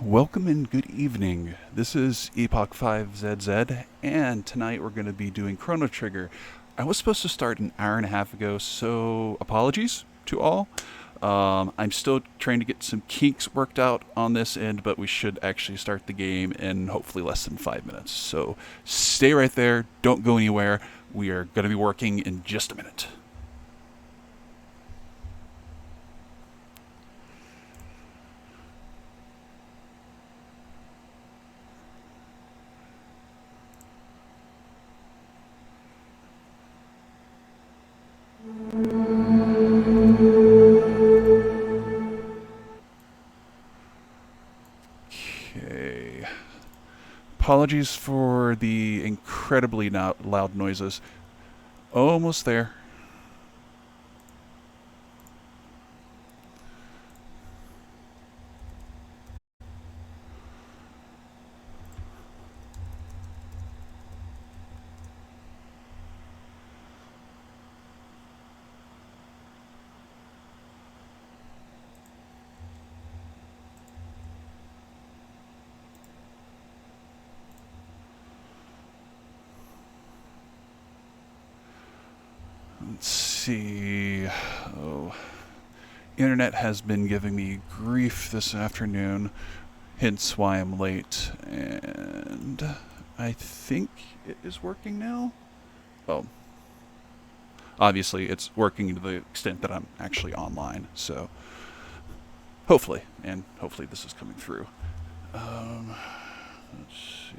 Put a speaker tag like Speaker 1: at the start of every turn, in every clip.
Speaker 1: Welcome and good evening. This is Epoch 5ZZ, and tonight we're going to be doing Chrono Trigger. I was supposed to start an hour and a half ago, so apologies to all. I'm still trying to get some kinks worked out on this end, but we should actually start the game in hopefully less than 5 minutes. So stay right there, don't go anywhere. We are going to be working in just a minute. Okay. Apologies for the incredibly loud noises. Almost there. Let's see. Oh, internet has been giving me grief this afternoon, hence why I'm late. And I think it is working now. Oh, obviously it's working to the extent that I'm actually online. So hopefully this is coming through. Let's see.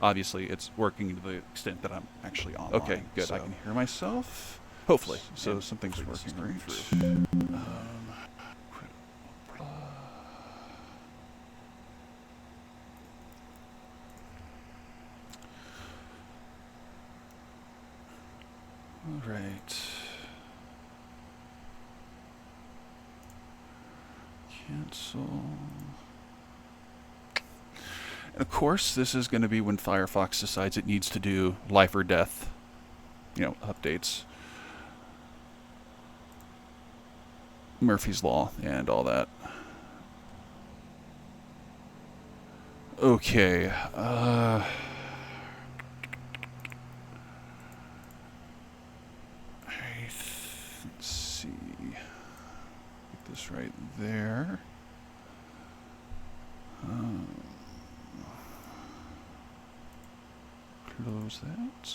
Speaker 1: Obviously, it's working to the extent that I'm actually online. Okay, good. So I can hear myself. Hopefully. So something's working right. Through. All right. Cancel. And of course, this is going to be when Firefox decides it needs to do life or death, updates. Murphy's Law and all that. Okay. Let's see. Get this right there. Close that.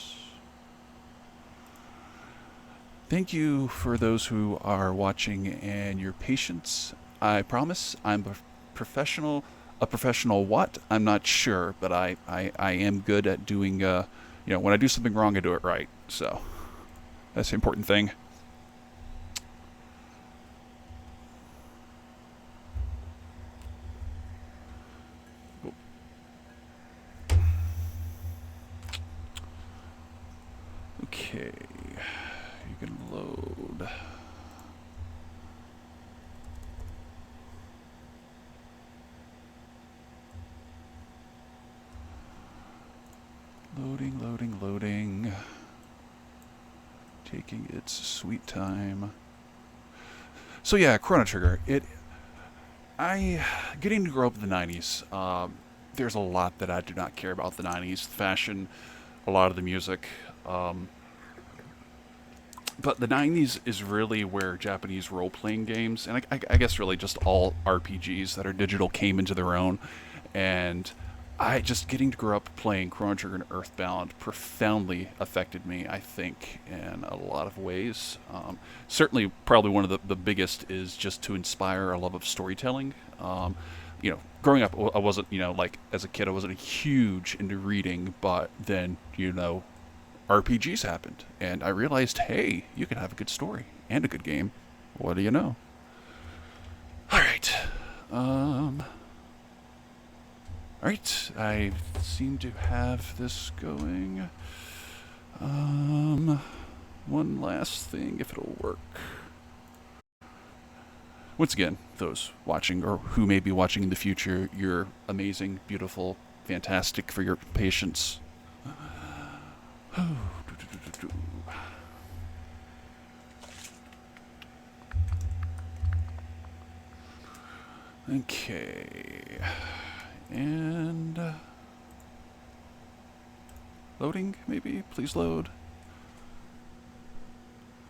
Speaker 1: Thank you for those who are watching and your patience. I promise I'm a professional. A professional what? I'm not sure, but I am good at doing, when I do something wrong, I do it right. So that's the important thing. Okay, you can load. Loading. Taking its sweet time. So yeah, Chrono Trigger. Getting to grow up in the 90s, there's a lot that I do not care about the 90s. The fashion, a lot of the music. But the 90s is really where Japanese role-playing games, and I guess really just all RPGs that are digital came into their own. And I just getting to grow up playing Chrono Trigger and Earthbound profoundly affected me, I think, in a lot of ways. Certainly, probably one of the biggest is just to inspire a love of storytelling. Growing up, I wasn't, like as a kid, I wasn't huge into reading, but then, RPGs happened, and I realized, hey, you can have a good story and a good game. What do you know? All right. Alright, I seem to have this going. One last thing, if it'll work. Once again, those watching or who may be watching in the future, you're amazing, beautiful, fantastic for your patience. Okay. And loading, maybe? Please load.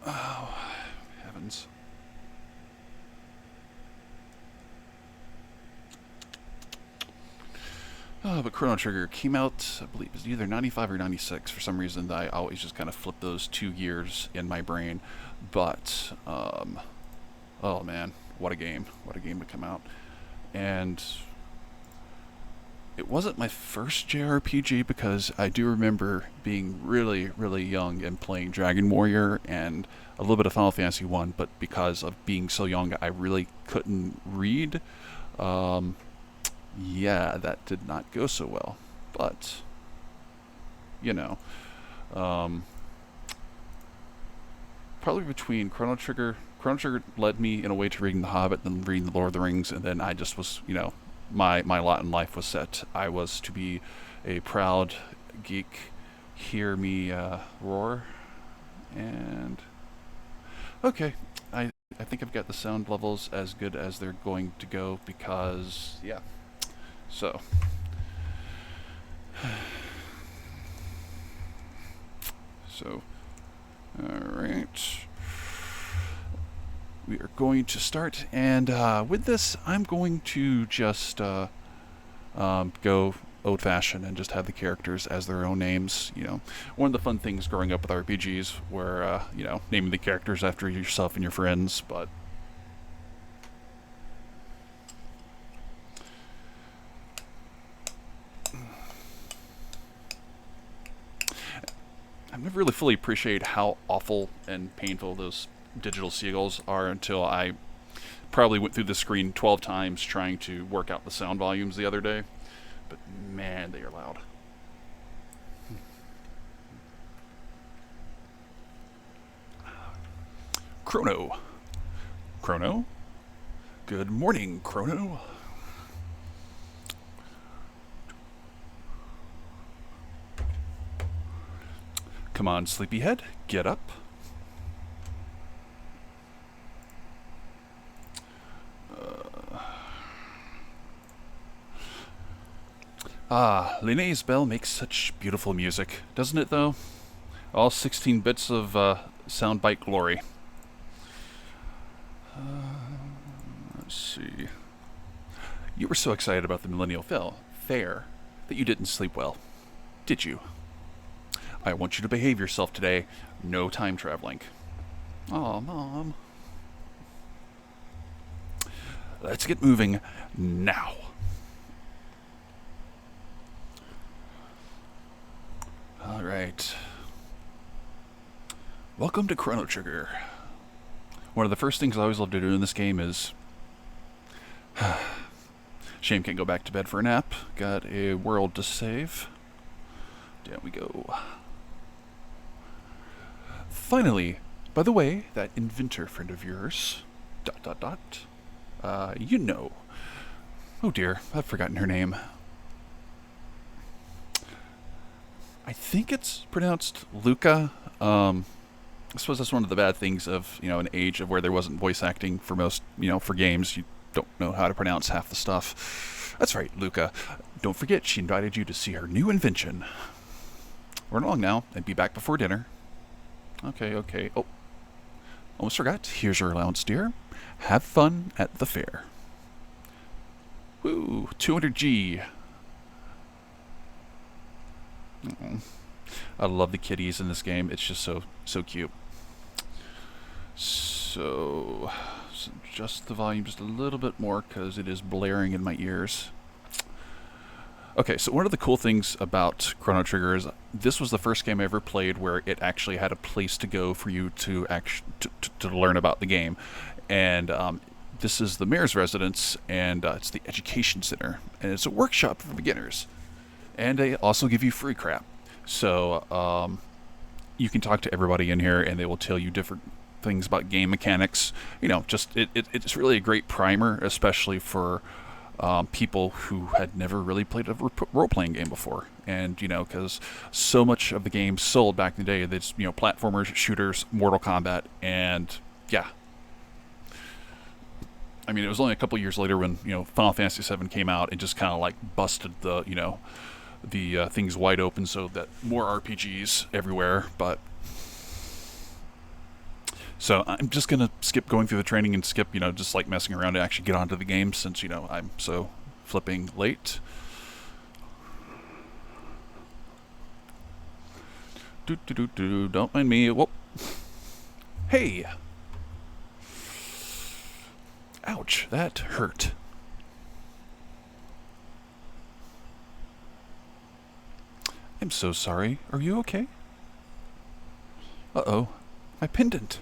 Speaker 1: Oh, heavens. Oh, but Chrono Trigger came out, I believe, it was either 95 or 96. For some reason, I always just kind of flip those 2 years in my brain. But, oh man, what a game. What a game to come out. And it wasn't my first JRPG because I do remember being really, really young and playing Dragon Warrior and a little bit of Final Fantasy 1, but because of being so young, I really couldn't read. Um, yeah, that did not go so well. But, you know, um, probably between Chrono Trigger led me in a way to reading The Hobbit, then reading The Lord of the Rings, and then I just was, my lot in life was set. I was to be a proud geek. Hear me roar. And okay, I think I've got the sound levels as good as they're going to go because yeah. So so all right. We are going to start, and with this, I'm going to just go old-fashioned and just have the characters as their own names. One of the fun things growing up with RPGs, where naming the characters after yourself and your friends. But I've never really fully appreciated how awful and painful those digital seagulls are until I probably went through the screen 12 times trying to work out the sound volumes the other day. But man, they are loud. Chrono. Chrono? Good morning, Chrono. Come on, sleepyhead, get up. Linnea's bell makes such beautiful music, doesn't it though? All 16 bits of soundbite glory. Let's see. You were so excited about the Millennial Fair that you didn't sleep well, did you? I want you to behave yourself today. No time traveling. Aw, Mom. Let's get moving now. Alright. Welcome to Chrono Trigger. One of the first things I always love to do in this game is... Shame can't go back to bed for a nap. Got a world to save. Down we go. Finally, by the way, that inventor friend of yours... ... Oh dear, I've forgotten her name. I think it's pronounced Luca. I suppose that's one of the bad things of, an age of where there wasn't voice acting for most, for games. You don't know how to pronounce half the stuff. That's right, Luca. Don't forget she invited you to see her new invention. Run along now and be back before dinner. Okay. Oh, almost forgot. Here's your allowance, dear. Have fun at the fair. Woo, 200G. I love the kitties in this game. It's just so cute. So adjust the volume just a little bit more because it is blaring in my ears. Okay, so one of the cool things about Chrono Trigger is this was the first game I ever played where it actually had a place to go for you to to learn about the game. And this is the mayor's residence, and it's the education center, and it's a workshop for beginners. And they also give you free crap. So you can talk to everybody in here, and they will tell you different things about game mechanics. It's really a great primer, especially for people who had never really played a role-playing game before. And, because so much of the game sold back in the day, that's, platformers, shooters, Mortal Kombat, and, yeah. I mean, it was only a couple years later when Final Fantasy VII came out and just kind of like busted the things wide open, so that more RPGs everywhere. But so I'm just gonna skip going through the training and skip just like messing around to actually get onto the game, since I'm so flipping late. Don't mind me. Whoa. Hey. Ouch, that hurt. I'm so sorry. Are you okay? Uh-oh. My pendant.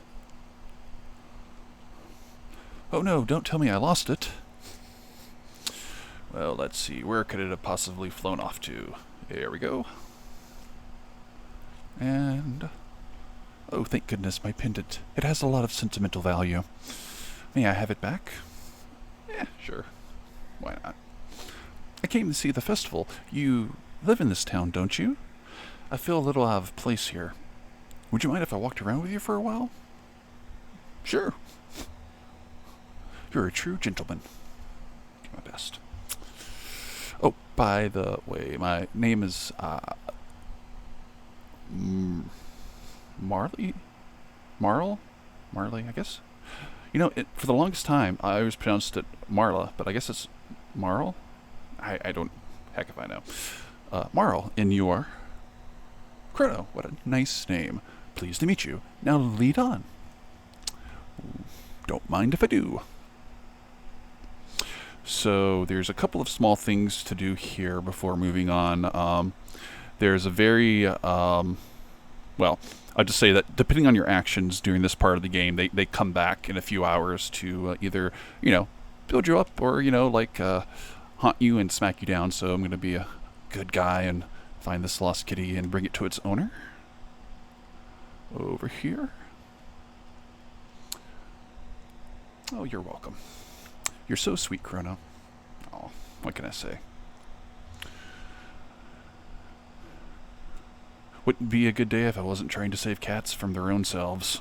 Speaker 1: Oh no, don't tell me I lost it. Well, let's see. Where could it have possibly flown off to? There we go. And... oh, thank goodness, my pendant. It has a lot of sentimental value. May I have it back? Yeah, sure. Why not? I came to see the festival. You live in this town, don't you? I feel a little out of place here. Would you mind if I walked around with you for a while? Sure. You're a true gentleman. Do my best. Oh, by the way, my name is Marley? Marley, I guess? For the longest time, I always pronounced it Marla, but I guess it's Marl? I don't... heck if I know. Marl, and you are? Chrono. What a nice name. Pleased to meet you. Now lead on. Don't mind if I do. So there's a couple of small things to do here before moving on. There's a very... well, I'll just say that depending on your actions during this part of the game, they come back in a few hours to either, build you up or, haunt you and smack you down. So I'm going to be a good guy and find this lost kitty and bring it to its owner. Over here. Oh, you're welcome. You're so sweet, Chrono. Oh, what can I say? Wouldn't be a good day if I wasn't trying to save cats from their own selves.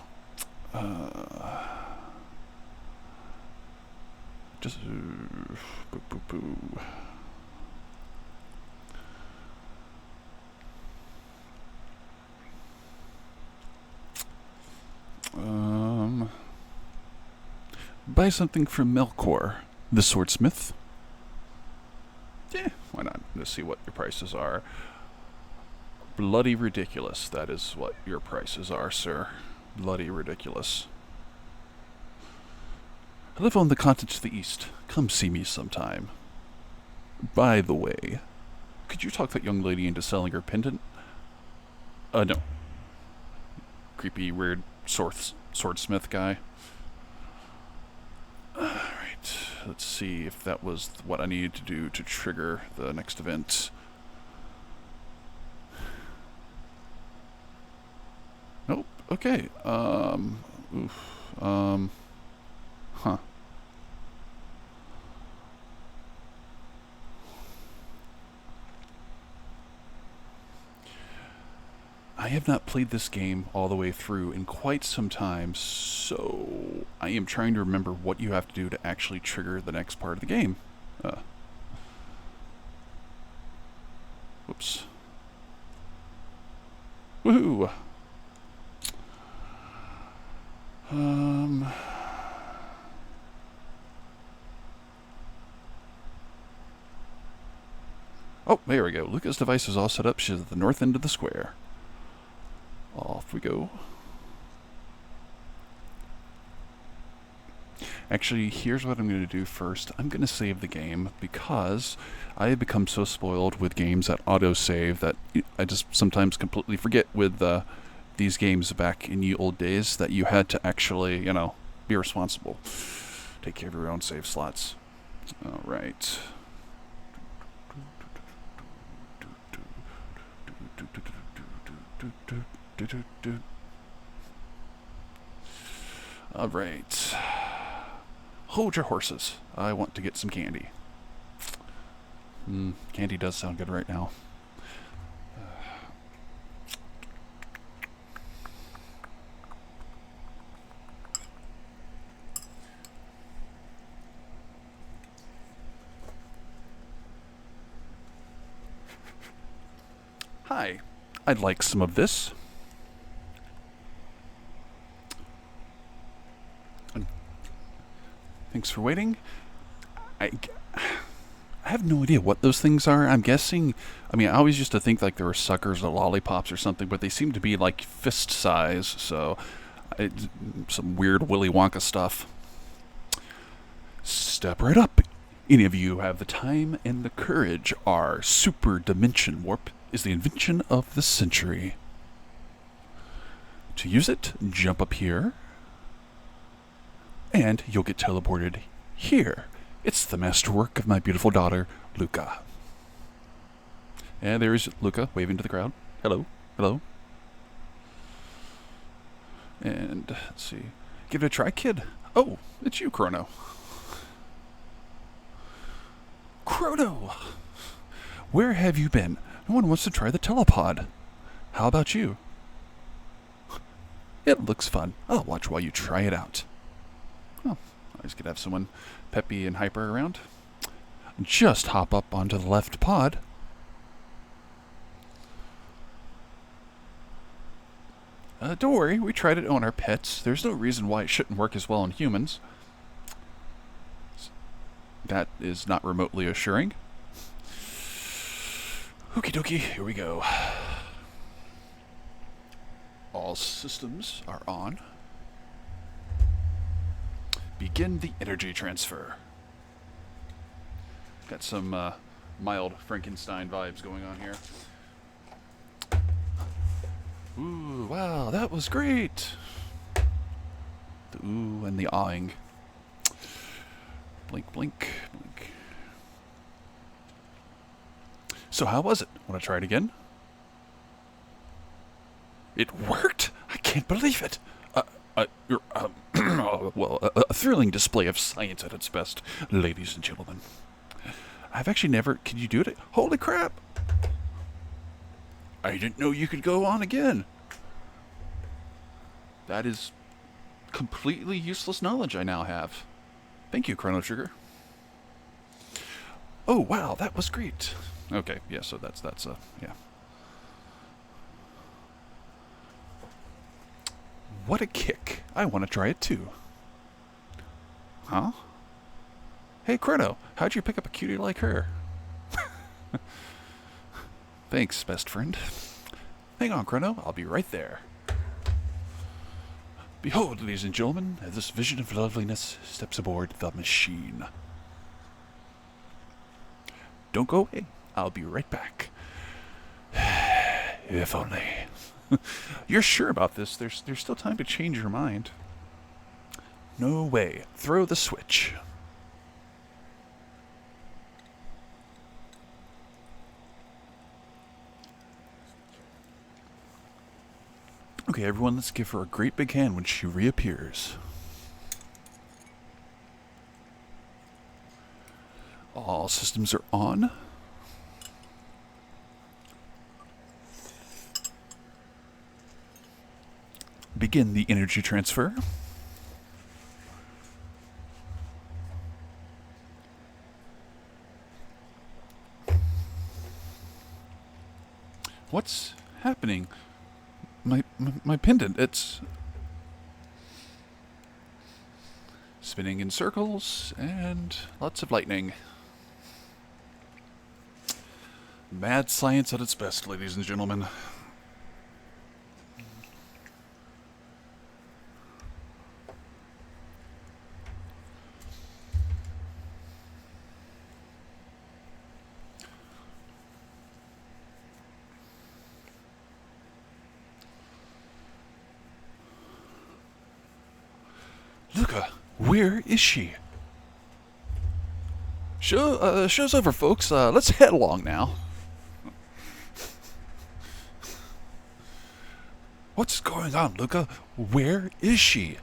Speaker 1: Just... boo, boo, boo. Buy something from Melkor, the swordsmith. Yeah, why not? Let's see what your prices are. Bloody ridiculous, that is what your prices are, sir. Bloody ridiculous. I live on the continent to the east. Come see me sometime. By the way, could you talk that young lady into selling her pendant? No. Creepy, weird swordsmith guy. Alright, let's see if that was what I needed to do to trigger the next event. Nope, okay, huh. I have not played this game all the way through in quite some time, so I am trying to remember what you have to do to actually trigger the next part of the game. Whoops. Woohoo! Oh, there we go. Luca's device is all set up. She's at the north end of the square. Off we go. Actually, here's what I'm going to do first. I'm going to save the game because I have become so spoiled with games that auto-save that I just sometimes completely forget with these games back in the old days that you had to actually, be responsible. Take care of your own save slots. All right. All right. Hold your horses. I want to get some candy. Candy does sound good right now. Hi, I'd like some of this. Thanks for waiting. I have no idea what those things are. I'm guessing. I mean, I always used to think like there were suckers or lollipops or something, but they seem to be like fist size. So, some weird Willy Wonka stuff. Step right up. Any of you have the time and the courage. Our super dimension warp is the invention of the century. To use it, jump up here, and you'll get teleported here. It's the masterwork of my beautiful daughter, Luca. And there's Luca waving to the crowd. Hello, hello. And let's see. Give it a try, kid. Oh, it's you, Chrono. Chrono! Where have you been? No one wants to try the telepod. How about you? It looks fun. I'll watch while you try it out. Oh, always good to have someone peppy and hyper around. Just hop up onto the left pod. Don't worry, we tried it on our pets. There's no reason why it shouldn't work as well on humans. That is not remotely assuring. Okie dokie, here we go. All systems are on. Begin the energy transfer. Got some mild Frankenstein vibes going on here. Ooh, wow, that was great. The ooh and the awing. Blink, blink, blink. So how was it? Want to try it again? It worked! I can't believe it! Well, a thrilling display of science at its best, ladies and gentlemen. I've actually never... Can you do it? Holy crap! I didn't know you could go on again. That is completely useless knowledge I now have. Thank you, Chrono Trigger. Oh, wow, that was great. Okay, yeah, so that's yeah. What a kick. I want to try it too. Huh? Hey, Chrono, how'd you pick up a cutie like her? Thanks, best friend. Hang on, Chrono, I'll be right there. Behold, ladies and gentlemen, as this vision of loveliness steps aboard the machine. Don't go away. I'll be right back. If only. You're sure about this? There's still time to change your mind. No way. Throw the switch. Okay, everyone, let's give her a great big hand when she reappears. All systems are on. Begin the energy transfer. What's happening? My pendant, it's spinning in circles and lots of lightning. Mad science at its best, ladies and gentlemen. Luca, where is she? Show's over, folks. Let's head along now. What's going on, Luca? Where is she?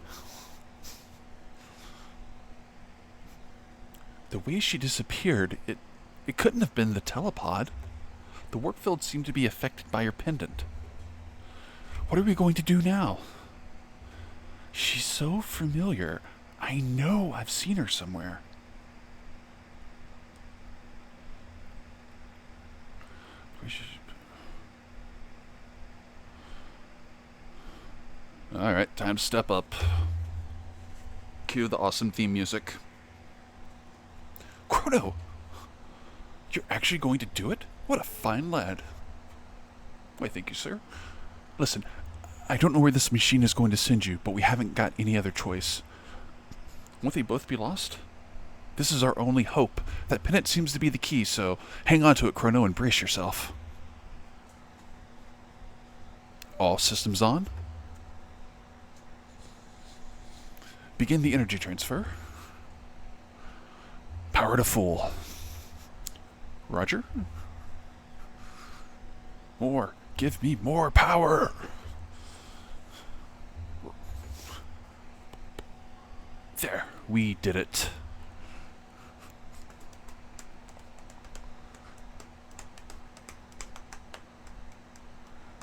Speaker 1: The way she disappeared, it couldn't have been the telepod. The warp field seemed to be affected by her pendant. What are we going to do now? She's so familiar. I know I've seen her somewhere. Alright, time to step up. Cue the awesome theme music. Chrono! You're actually going to do it? What a fine lad. Why, thank you, sir. Listen, I don't know where this machine is going to send you, but we haven't got any other choice. Won't they both be lost? This is our only hope. That pennant seems to be the key, so hang on to it, Chrono, and brace yourself. All systems on. Begin the energy transfer. Power to full. Roger. More. Give me more power. There. We did it.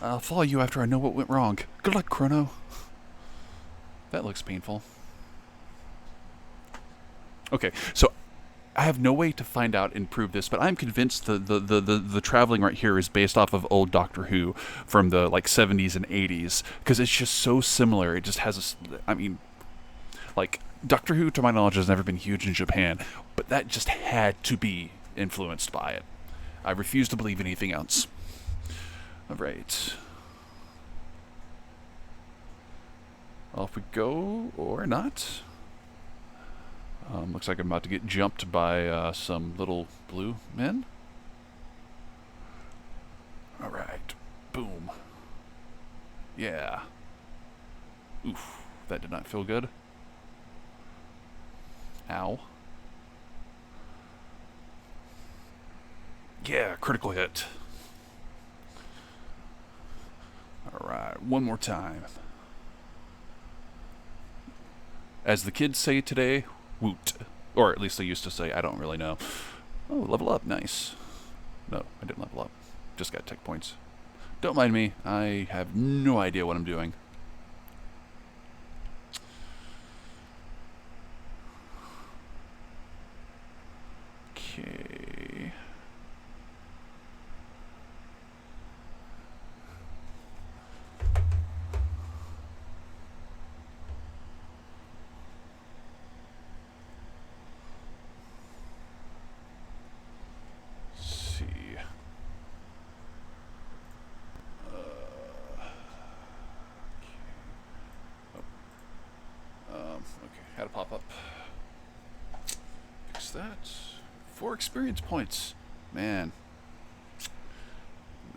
Speaker 1: I'll follow you after I know what went wrong. Good luck, Chrono. That looks painful. Okay, so I have no way to find out and prove this, but I'm convinced the traveling right here is based off of old Doctor Who from the like 70s and 80s, because it's just so similar. It just has a, I mean, like Doctor Who, to my knowledge, has never been huge in Japan, but that just had to be influenced by it. I refuse to believe anything else. All right. Off we go, or not. Looks like I'm about to get jumped by some little blue men. Alright. Boom. Yeah. Oof. That did not feel good. Ow. Yeah, critical hit. Alright, one more time. As the kids say today, woot. Or at least they used to say, I don't really know. Oh, level up, nice. No, I didn't level up. Just got tech points. Don't mind me, I have no idea what I'm doing. Okay. Had a pop up. Fix that. 4 experience points. Man.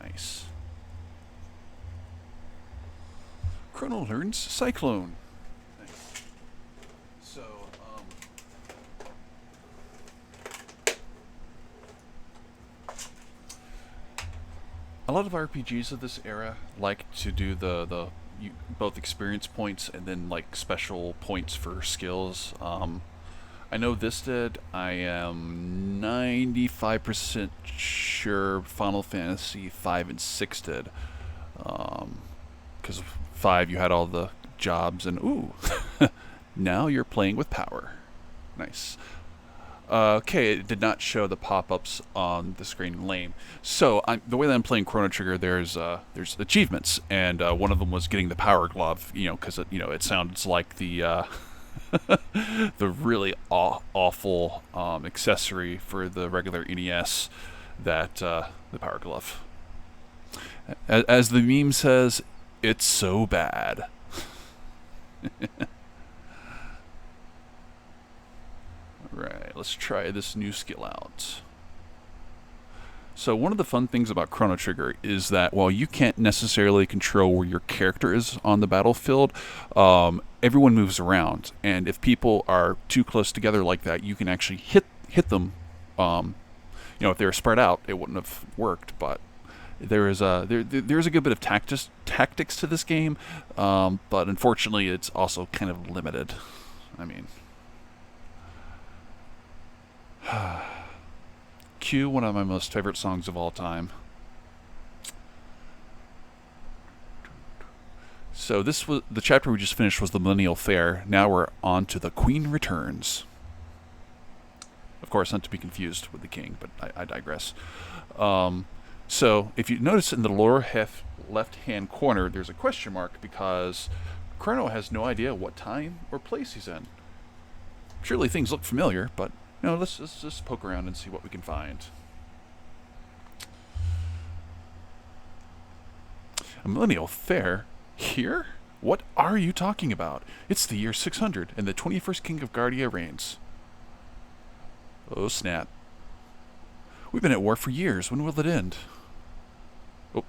Speaker 1: Nice. Chrono learns Cyclone. Nice. So, a lot of RPGs of this era like to do both experience points and then like special points for skills. I know this did. I am 95% sure Final Fantasy 5 and 6 did. Because 5 you had all the jobs and ooh, now you're playing with power. Nice. Okay, it did not show the pop-ups on the screen. Lame. So the way that I'm playing Chrono Trigger, there's achievements, and one of them was getting the power glove. You know, because it sounds like the the really awful accessory for the regular NES, that the power glove. As the meme says, it's so bad. Right, let's try this new skill out. So one of the fun things about Chrono Trigger is that while you can't necessarily control where your character is on the battlefield, everyone moves around, and if people are too close together like that, you can actually hit them. If they were spread out, it wouldn't have worked. But there's a good bit of tactics to this game, but unfortunately, it's also kind of limited. I mean. Cue one of my most favorite songs of all time. So this was the chapter we just finished was the Millennial Fair. Now we're on to the Queen Returns. Of course, not to be confused with the King, but I digress. So if you notice in the lower left-hand corner, there's a question mark because Chrono has no idea what time or place he's in. Surely things look familiar, but let's just poke around and see what we can find. A millennial fair? Here? What are you talking about? It's the year 600, and the 21st King of Guardia reigns. Oh, snap. We've been at war for years. When will it end? Oh.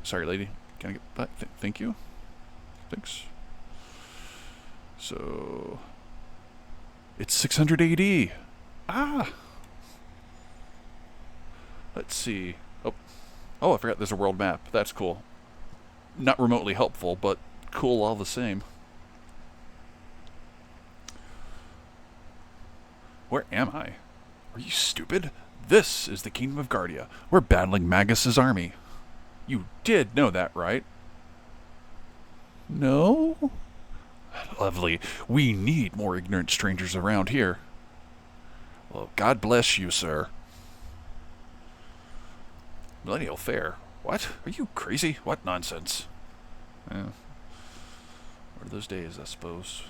Speaker 1: Sorry, lady. Can I get back? Thank you. Thanks. So... It's 600 AD. Ah! Let's see. Oh, I forgot there's a world map. That's cool. Not remotely helpful, but cool all the same. Where am I? Are you stupid? This is the Kingdom of Guardia. We're battling Magus's army. You did know that, right? No? Lovely. We need more ignorant strangers around here. Well, God bless you, sir. Millennial Fair? What? Are you crazy? What nonsense? What are those days, I suppose?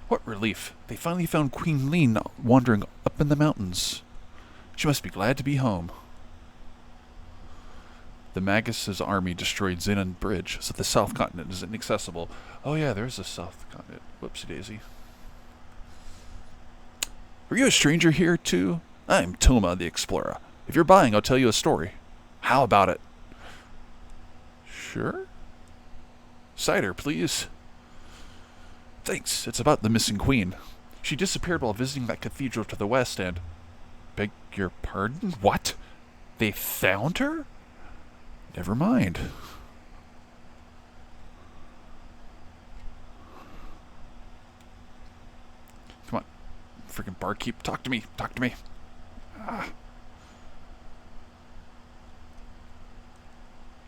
Speaker 1: What relief. They finally found Queen Lean wandering up in the mountains. She must be glad to be home. The Magus's army destroyed Xenon Bridge, so the South Continent is inaccessible. Oh yeah, there's a South Continent. Whoopsie daisy. Are you a stranger here, too? I'm Toma the Explorer. If you're buying, I'll tell you a story. How about it? Sure? Cider, please. Thanks. It's about the missing queen. She disappeared while visiting that cathedral to the west and... Beg your pardon? What? They found her? Never mind. Come on. Freaking barkeep. Talk to me. Talk to me. Ah.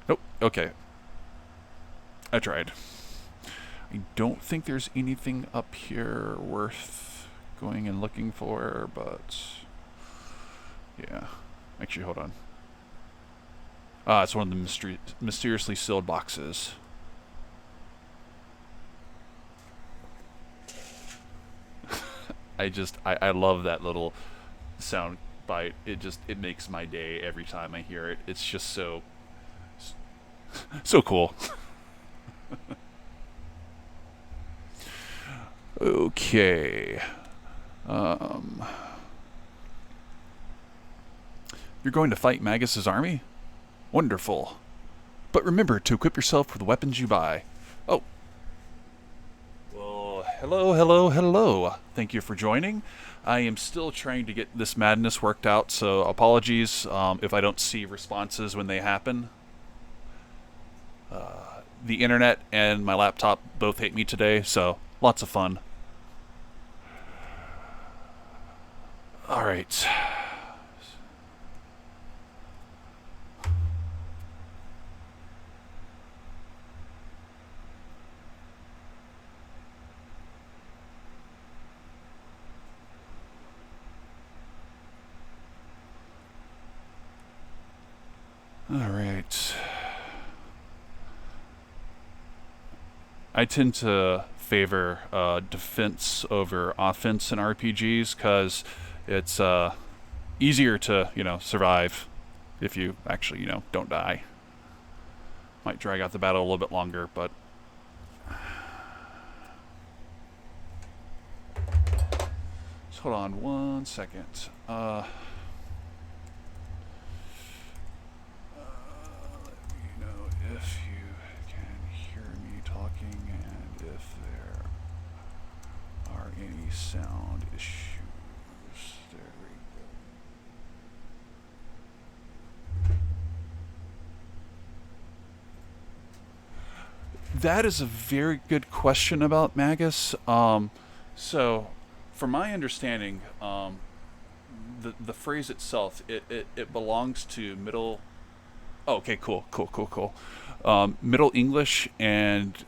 Speaker 1: Nope. Okay. I tried. I don't think there's anything up here worth going and looking for, but... Yeah. Actually, hold on. It's one of the mysteriously sealed boxes. I love that little sound bite. It makes my day every time I hear it. It's just so cool. Okay. You're going to fight Magus's army? Wonderful. But remember to equip yourself with the weapons you buy. Oh. Well, hello. Thank you for joining. I am still trying to get this madness worked out, so apologies if I don't see responses when they happen. The internet and my laptop both hate me today, so lots of fun. Alright. Alright. I tend to favor defense over offense in RPGs because it's easier to, survive if you actually, don't die. Might drag out the battle a little bit longer, but... Just hold on 1 second. Let me know if you can hear me talking and if there are any sound issues. There we go. That is a very good question about Magus. So, from my understanding, the phrase itself, it belongs to Middle... Oh, okay, cool. Middle English, and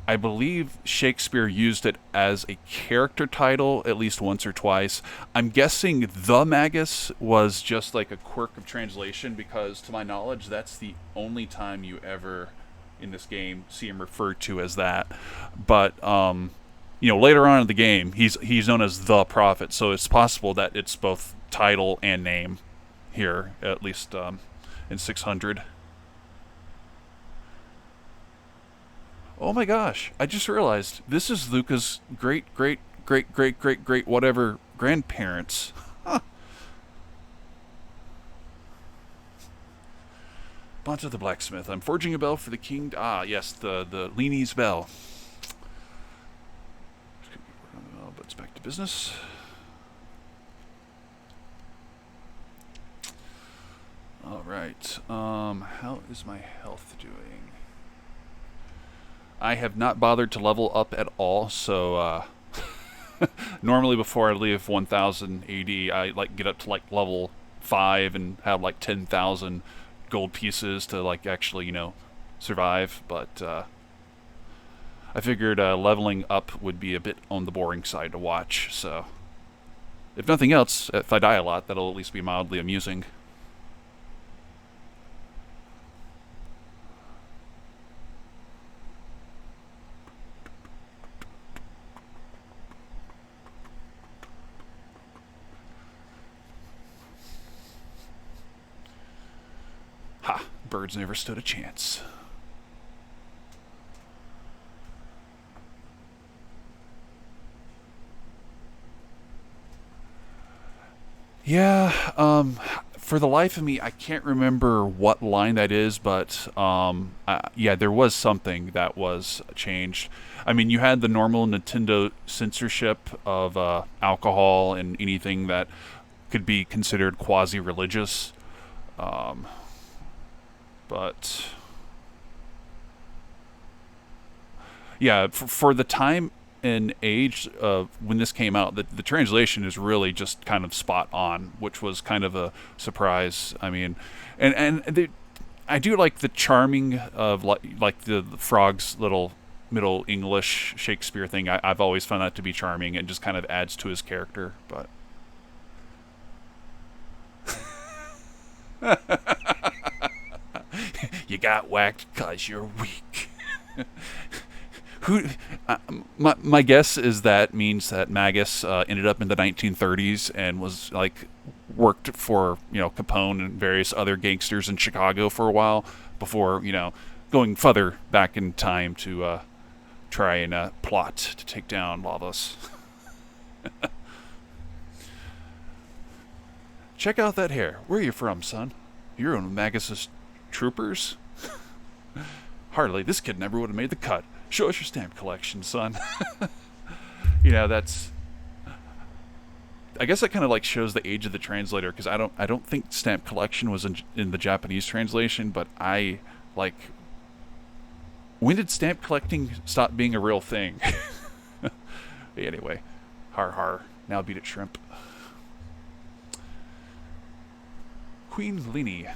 Speaker 1: I believe Shakespeare used it as a character title at least once or twice. I'm guessing the Magus was just like a quirk of translation because, to my knowledge, that's the only time you ever, in this game see him referred to as that. But later on in the game, he's known as the Prophet. So it's possible that it's both title and name here, at least in 600. Oh my gosh! I just realized this is Luca's great great great great great great whatever grandparents. Bonta the blacksmith. I'm forging a bell for the king. Ah, yes, the Leanie's bell. But it's back to business. All right. How is my health doing? I have not bothered to level up at all. So normally before I leave 1000 AD, I like get up to like level 5 and have like 10,000 gold pieces to like actually survive, but I figured leveling up would be a bit on the boring side to watch, so if nothing else, if I die a lot, that'll at least be mildly amusing. Ha! Birds never stood a chance. Yeah, for the life of me, I can't remember what line that is, but yeah, there was something that was changed. I mean, you had the normal Nintendo censorship of alcohol and anything that could be considered quasi-religious, um, but yeah, for the time and age of when this came out, the translation is really just kind of spot on, which was kind of a surprise. I mean, I do like the charming of like the frog's little Middle English Shakespeare thing. I've always found that to be charming and just kind of adds to his character. But you got whacked because you're weak. Who? My guess is that means that Magus ended up in the 1930s and was like worked for Capone and various other gangsters in Chicago for a while before going further back in time to try and plot to take down Lavos. Check out that hair. Where are you from, son? You're one of Magus's troopers? Hardly. This kid never would have made the cut. Show us your stamp collection, son. That's. I guess that kind of like shows the age of the translator, because I don't think stamp collection was in the Japanese translation, but I like. When did stamp collecting stop being a real thing? Anyway, har har. Now beat it, shrimp. Queen Lini.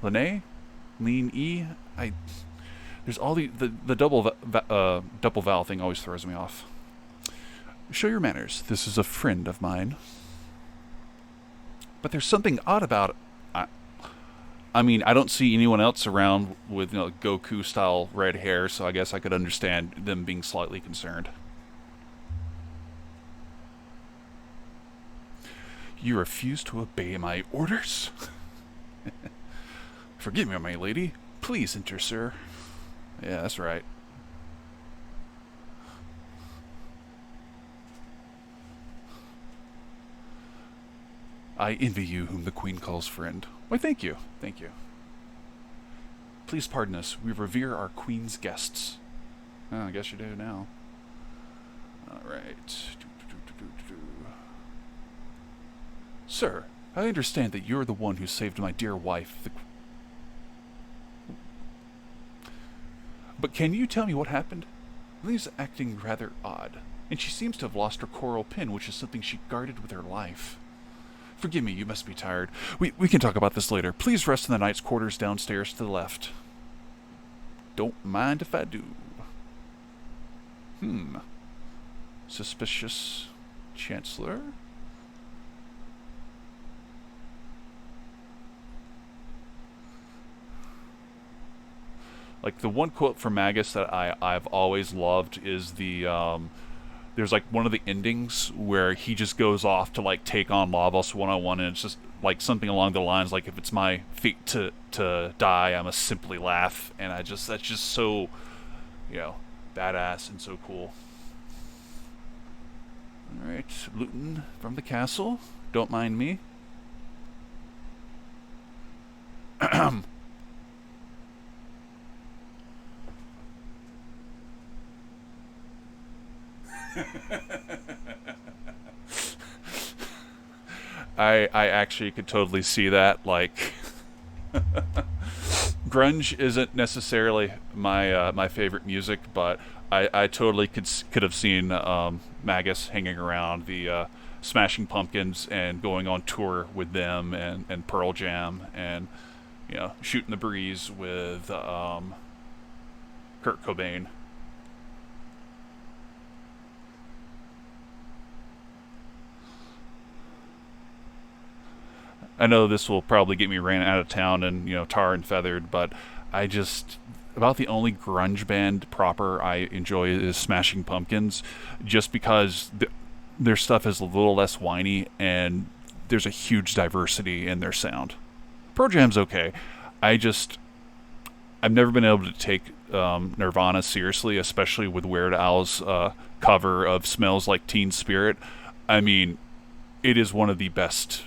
Speaker 1: Lene? Lean E? There's all the double vowel thing always throws me off. Show your manners. This is a friend of mine. But there's something odd about it. I mean, I don't see anyone else around with Goku-style red hair, so I guess I could understand them being slightly concerned. You refuse to obey my orders? Forgive me, my lady. Please enter, sir. Yeah, that's right. I envy you whom the queen calls friend. Why, thank you. Thank you. Please pardon us. We revere our queen's guests. Oh, I guess you do now. All right. Sir, I understand that you're the one who saved my dear wife, But can you tell me what happened? Lily's acting rather odd, and she seems to have lost her coral pin, which is something she guarded with her life. Forgive me, you must be tired. We can talk about this later. Please rest in the knight's quarters downstairs to the left. Don't mind if I do. Suspicious Chancellor? Like the one quote from Magus that I've always loved is the there's like one of the endings where he just goes off to like take on Lavos one on one, and it's just like something along the lines like, if it's my fate to die, I must simply laugh. And I just, that's just so, you know, badass and so cool. All right, looting from the castle. Don't mind me. I actually could totally see that. Like, grunge isn't necessarily my favorite music, but I totally could have seen Magus hanging around the Smashing Pumpkins and going on tour with them, and Pearl Jam, and shooting the breeze with Kurt Cobain. I know this will probably get me ran out of town and tar and feathered, but I just, about the only grunge band proper I enjoy is Smashing Pumpkins, just because their stuff is a little less whiny and there's a huge diversity in their sound. Pearl Jam's okay. I just, I've never been able to take Nirvana seriously, especially with Weird Al's cover of "Smells Like Teen Spirit." I mean, it is one of the best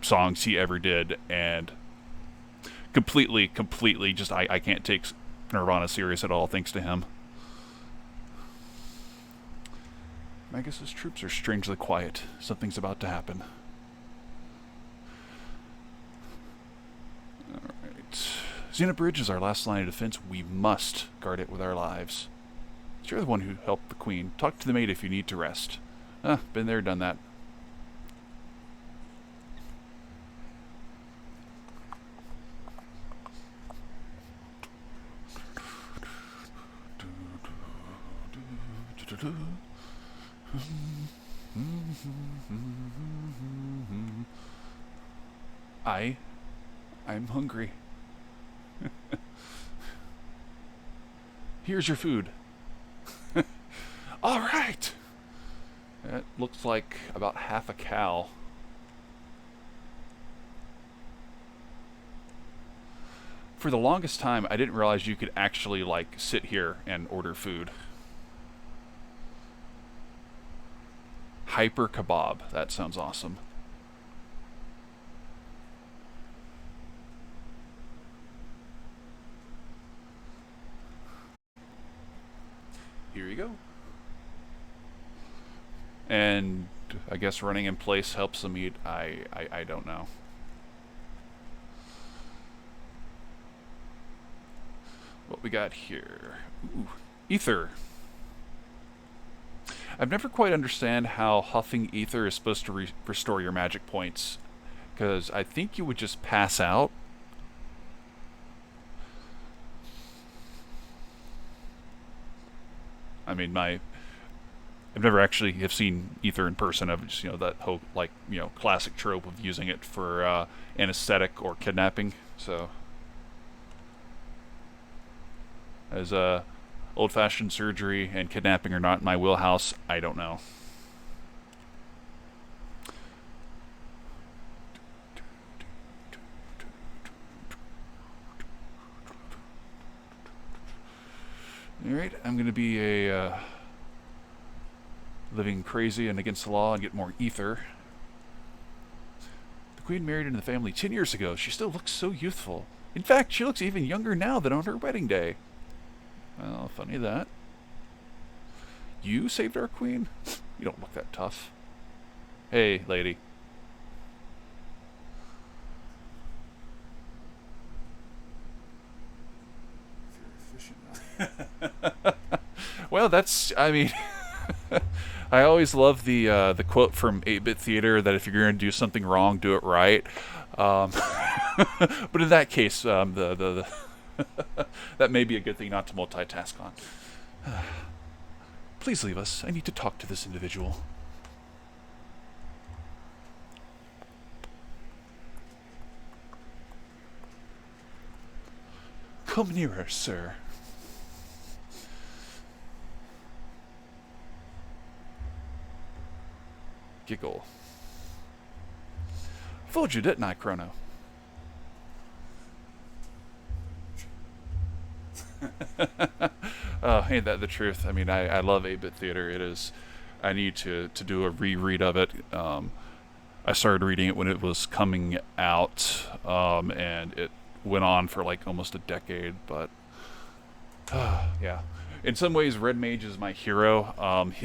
Speaker 1: songs he ever did, and completely just I can't take Nirvana serious at all thanks to him. Magus's troops are strangely quiet. Something's about to happen. Alright. Xena Bridge is our last line of defense. We must guard it with our lives. You're the one who helped the queen. Talk to the maid if you need to rest. Been there, done that. I'm hungry. Here's your food. All right. That looks like about half a cow. For the longest time, I didn't realize you could actually like sit here and order food. Hyper kebab. That sounds awesome. Here you go. And I guess running in place helps them eat. I don't know. What we got here? Ooh, ether. I've never quite understand how huffing ether is supposed to restore your magic points, because I think you would just pass out. I mean, I've never actually have seen ether in person. I've just that whole like classic trope of using it for anesthetic or kidnapping. So as old-fashioned surgery and kidnapping are not in my wheelhouse, I don't know. All right, I'm gonna be a living crazy and against the law and get more ether. The queen married into the family 10 years ago. She still looks so youthful. In fact, she looks even younger now than on her wedding day. Well, funny that. You saved our queen? You don't look that tough. Hey, lady. Well, that's, I mean, I always love the quote from 8-Bit Theater that if you're going to do something wrong, do it right. Um, but in that case, the that may be a good thing not to multitask on. Please leave us. I need to talk to this individual. Come nearer, sir. Giggle. Fooled you, didn't I, Chrono? Ain't that the truth? I mean, I love 8-bit theater. It is. I need to do a reread of it. I started reading it when it was coming out, and it went on for like almost a decade. But yeah, in some ways, Red Mage is my hero.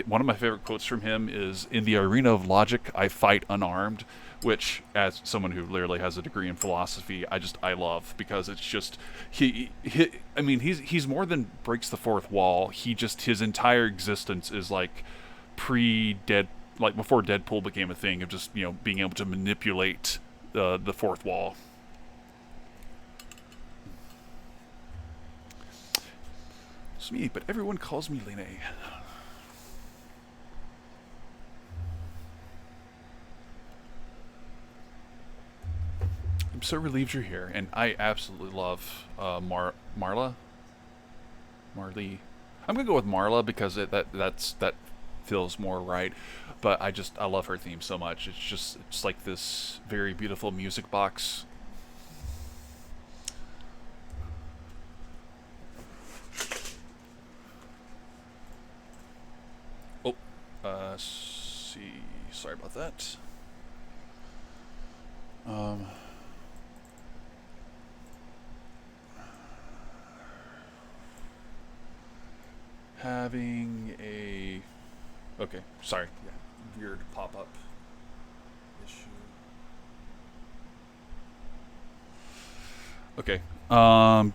Speaker 1: One of my favorite quotes from him is, "In the arena of logic, I fight unarmed," which, as someone who literally has a degree in philosophy, I love, because it's just I mean, he's more than breaks the fourth wall. His entire existence is like pre-dead, like before Deadpool became a thing, of just being able to manipulate the fourth wall. It's me, but everyone calls me Lene. I'm so relieved you're here, and I absolutely love Marla. Marley. I'm gonna go with Marla because that feels more right. But I love her theme so much. It's like this very beautiful music box. Oh, see, sorry about that. Having a... Okay, sorry. Yeah, weird pop-up issue. Okay,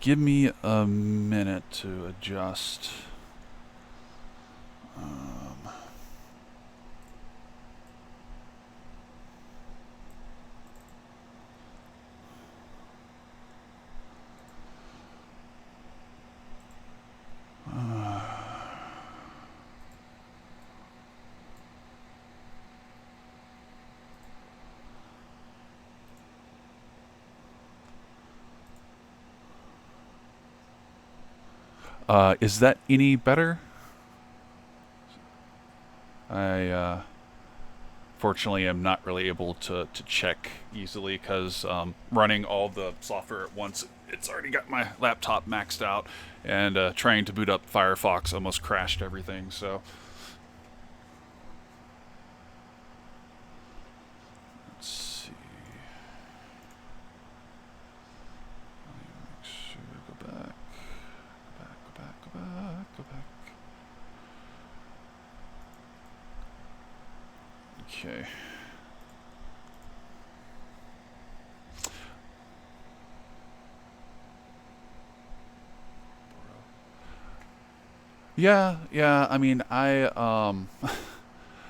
Speaker 1: give me a minute to adjust. Is that any better? I fortunately am not really able to check easily because running all the software at once, it's already got my laptop maxed out, and trying to boot up Firefox almost crashed everything. So let's see. Make sure go back. Go back. Okay. Yeah. I mean,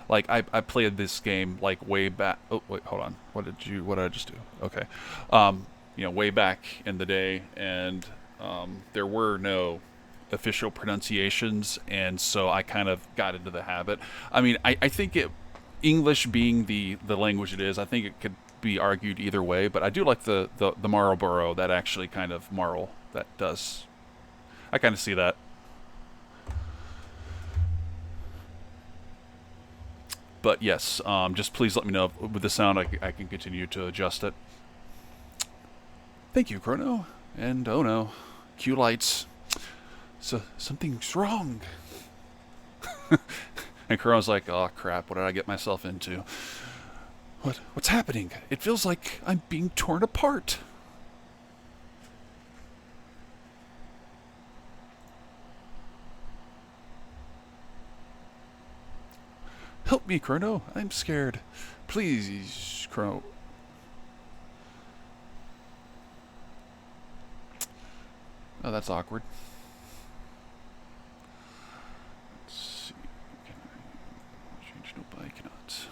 Speaker 1: like I played this game like way back. Oh wait, hold on. What did I just do? Okay. Way back in the day, and there were no official pronunciations, and so I kind of got into the habit. I mean, I think English being the language it is, I think it could be argued either way, but I do like the Marlboro, that actually kind of Marl, that does. I kind of see that. But yes, just please let me know if, with the sound, I can continue to adjust it. Thank you, Chrono. And oh no, Q lights. So something's wrong. And Chrono's like, oh crap, what did I get myself into? What's happening? It feels like I'm being torn apart. Help me, Chrono. I'm scared. Please, Chrono. Oh, that's awkward. Let's see. Can I change? Nope, I cannot.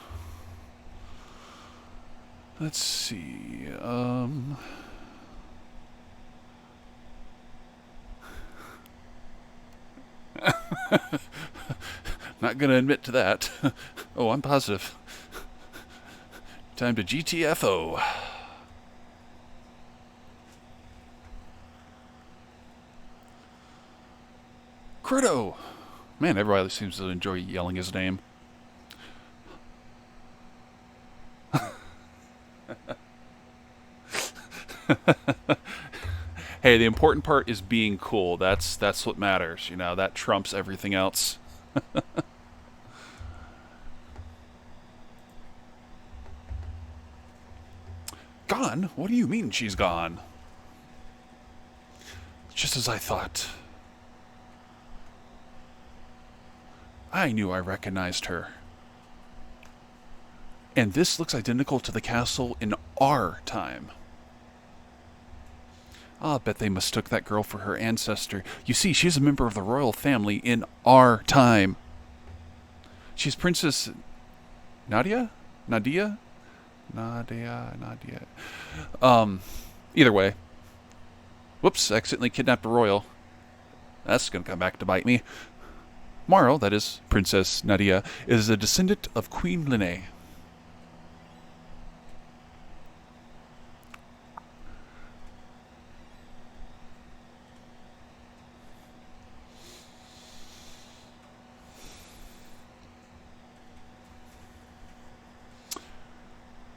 Speaker 1: Let's see. Not gonna admit to that. Oh, I'm positive. Time to GTFO. Chrono! Man, everybody seems to enjoy yelling his name. Hey, the important part is being cool. That's what matters. You know, that trumps everything else. Gone? What do you mean she's gone? Just as I thought. I knew I recognized her. And this looks identical to the castle in our time. I'll bet they mistook that girl for her ancestor. You see, she's a member of the royal family in our time. She's Princess Nadia? Nadia? Nadia. Either way. Whoops, accidentally kidnapped a royal. That's gonna come back to bite me. Maro, that is Princess Nadia, is a descendant of Queen Linne.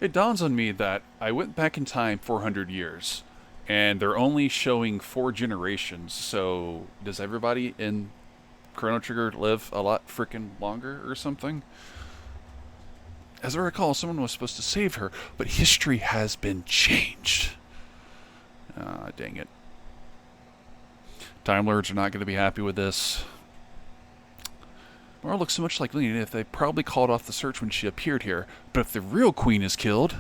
Speaker 1: It dawns on me that I went back in time 400 years, and they're only showing 4 generations, so does everybody in Chrono Trigger live a lot frickin' longer or something? As I recall, someone was supposed to save her, but history has been changed. Ah, dang it. Time Lords are not going to be happy with this. Mara looks so much like Lena that they probably called off the search when she appeared here. But if the real queen is killed...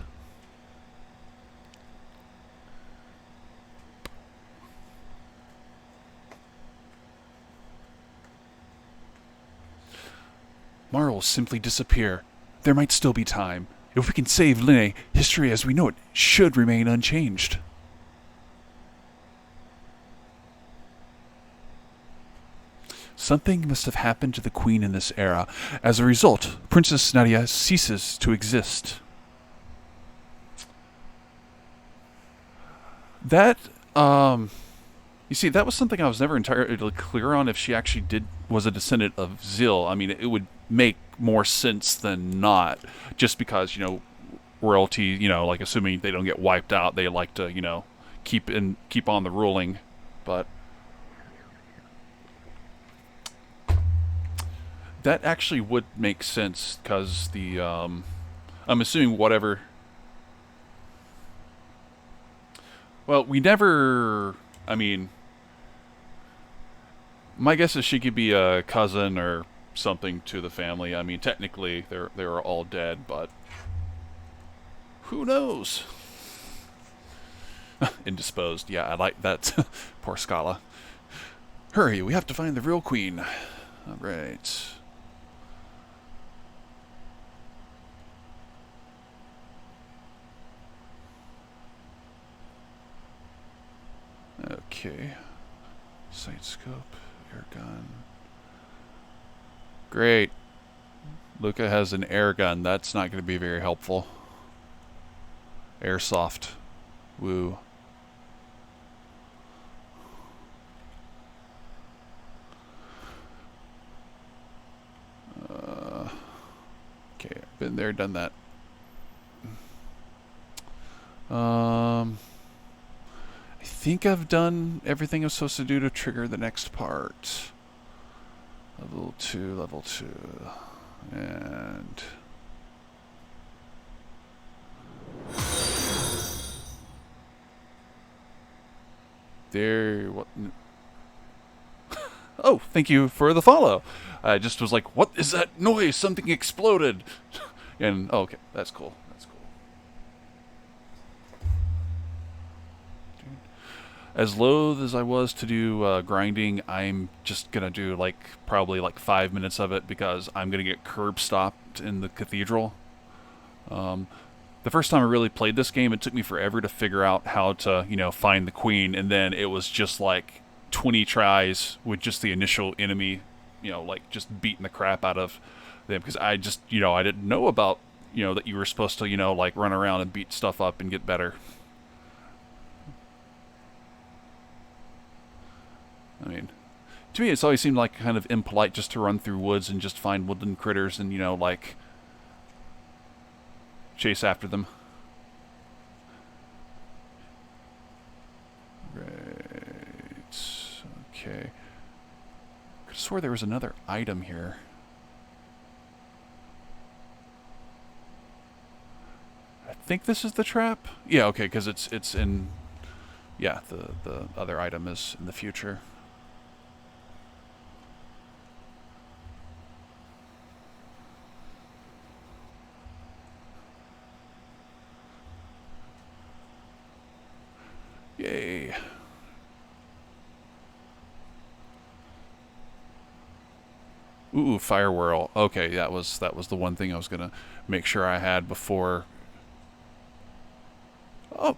Speaker 1: Mara will simply disappear. There might still be time. If we can save Linne, history as we know it should remain unchanged. Something must have happened to the queen in this era. As a result, Princess Nadia ceases to exist. That, you see, that was something I was never entirely clear on if she actually was a descendant of Zil. I mean, it would make more sense than not, just because, you know, royalty, you know, like assuming they don't get wiped out, they like to, you know, keep on the ruling, but that actually would make sense because the I'm assuming whatever. Well, we never. I mean, my guess is she could be a cousin or something to the family. I mean, technically they were all dead, but who knows? Indisposed. Yeah, I like that. Poor Scala. Hurry, we have to find the real queen. All right. Okay. Sight scope, air gun. Great. Luca has an air gun. That's not going to be very helpful. Airsoft. Woo. Okay, been there, done that. I think I've done everything I'm supposed to do to trigger the next part. Level 2, and... There, what... Oh, thank you for the follow. I just was like, what is that noise? Something exploded. And, oh, okay, that's cool. That's cool. As loath as I was to do grinding, I'm just going to do, like, probably, like, 5 minutes of it because I'm going to get curb stopped in the cathedral. The first time I really played this game, it took me forever to figure out how to, you know, find the queen, and then it was just, like, 20 tries with just the initial enemy, you know, like, just beating the crap out of them, because I just, you know, I didn't know about, you know, that you were supposed to, you know, like, run around and beat stuff up and get better. I mean, To me, it's always seemed like kind of impolite just to run through woods and just find woodland critters and, like, chase after them. Right. Okay. I could have swore there was another item here. I think this is the trap. Yeah, okay, because it's in. Yeah, the other item is in the future. Yay. Ooh, fire whirl. Okay, that was the one thing I was gonna make sure I had before. Oh,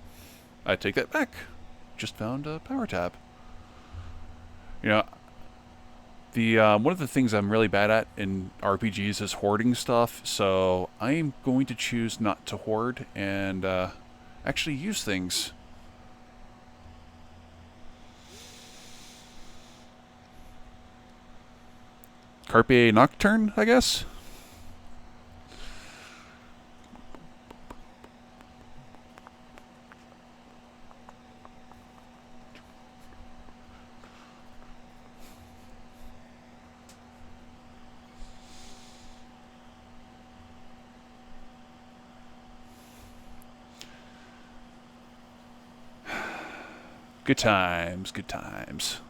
Speaker 1: I take that back. Just found a power tab. You know, the one of the things I'm really bad at in RPGs is hoarding stuff. So I'm going to choose not to hoard and actually use things. Carpe Nocturne, I guess. Good times, good times.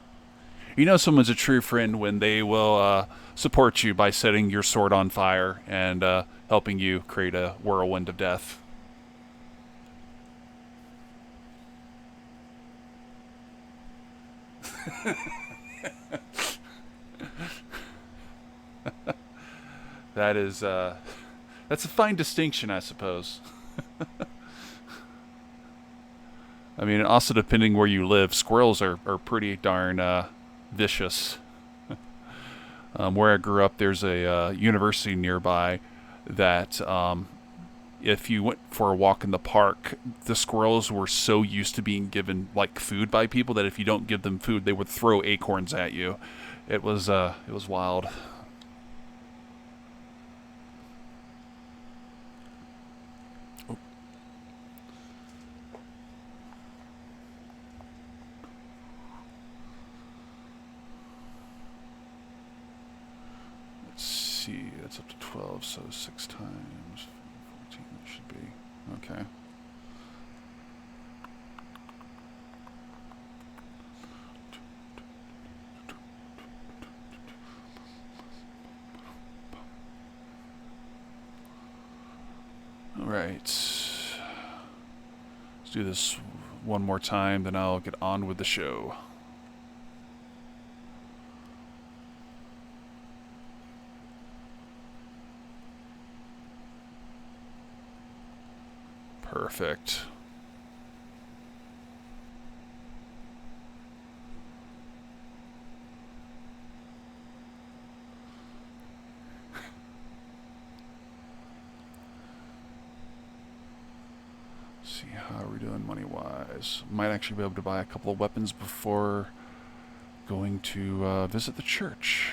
Speaker 1: You know someone's a true friend when they will support you by setting your sword on fire and helping you create a whirlwind of death. That is, that's a fine distinction, I suppose. I mean, also depending where you live, squirrels are pretty darn vicious. Where I grew up, there's a university nearby that if you went for a walk in the park, the squirrels were so used to being given like food by people that if you don't give them food, they would throw acorns at you. It was wild. Let's see, that's up to 12, so 6 times 14 it should be. Okay. All right. Let's do this one more time, then I'll get on with the show. Perfect. See how we're doing money wise. Might actually be able to buy a couple of weapons before going to visit the church.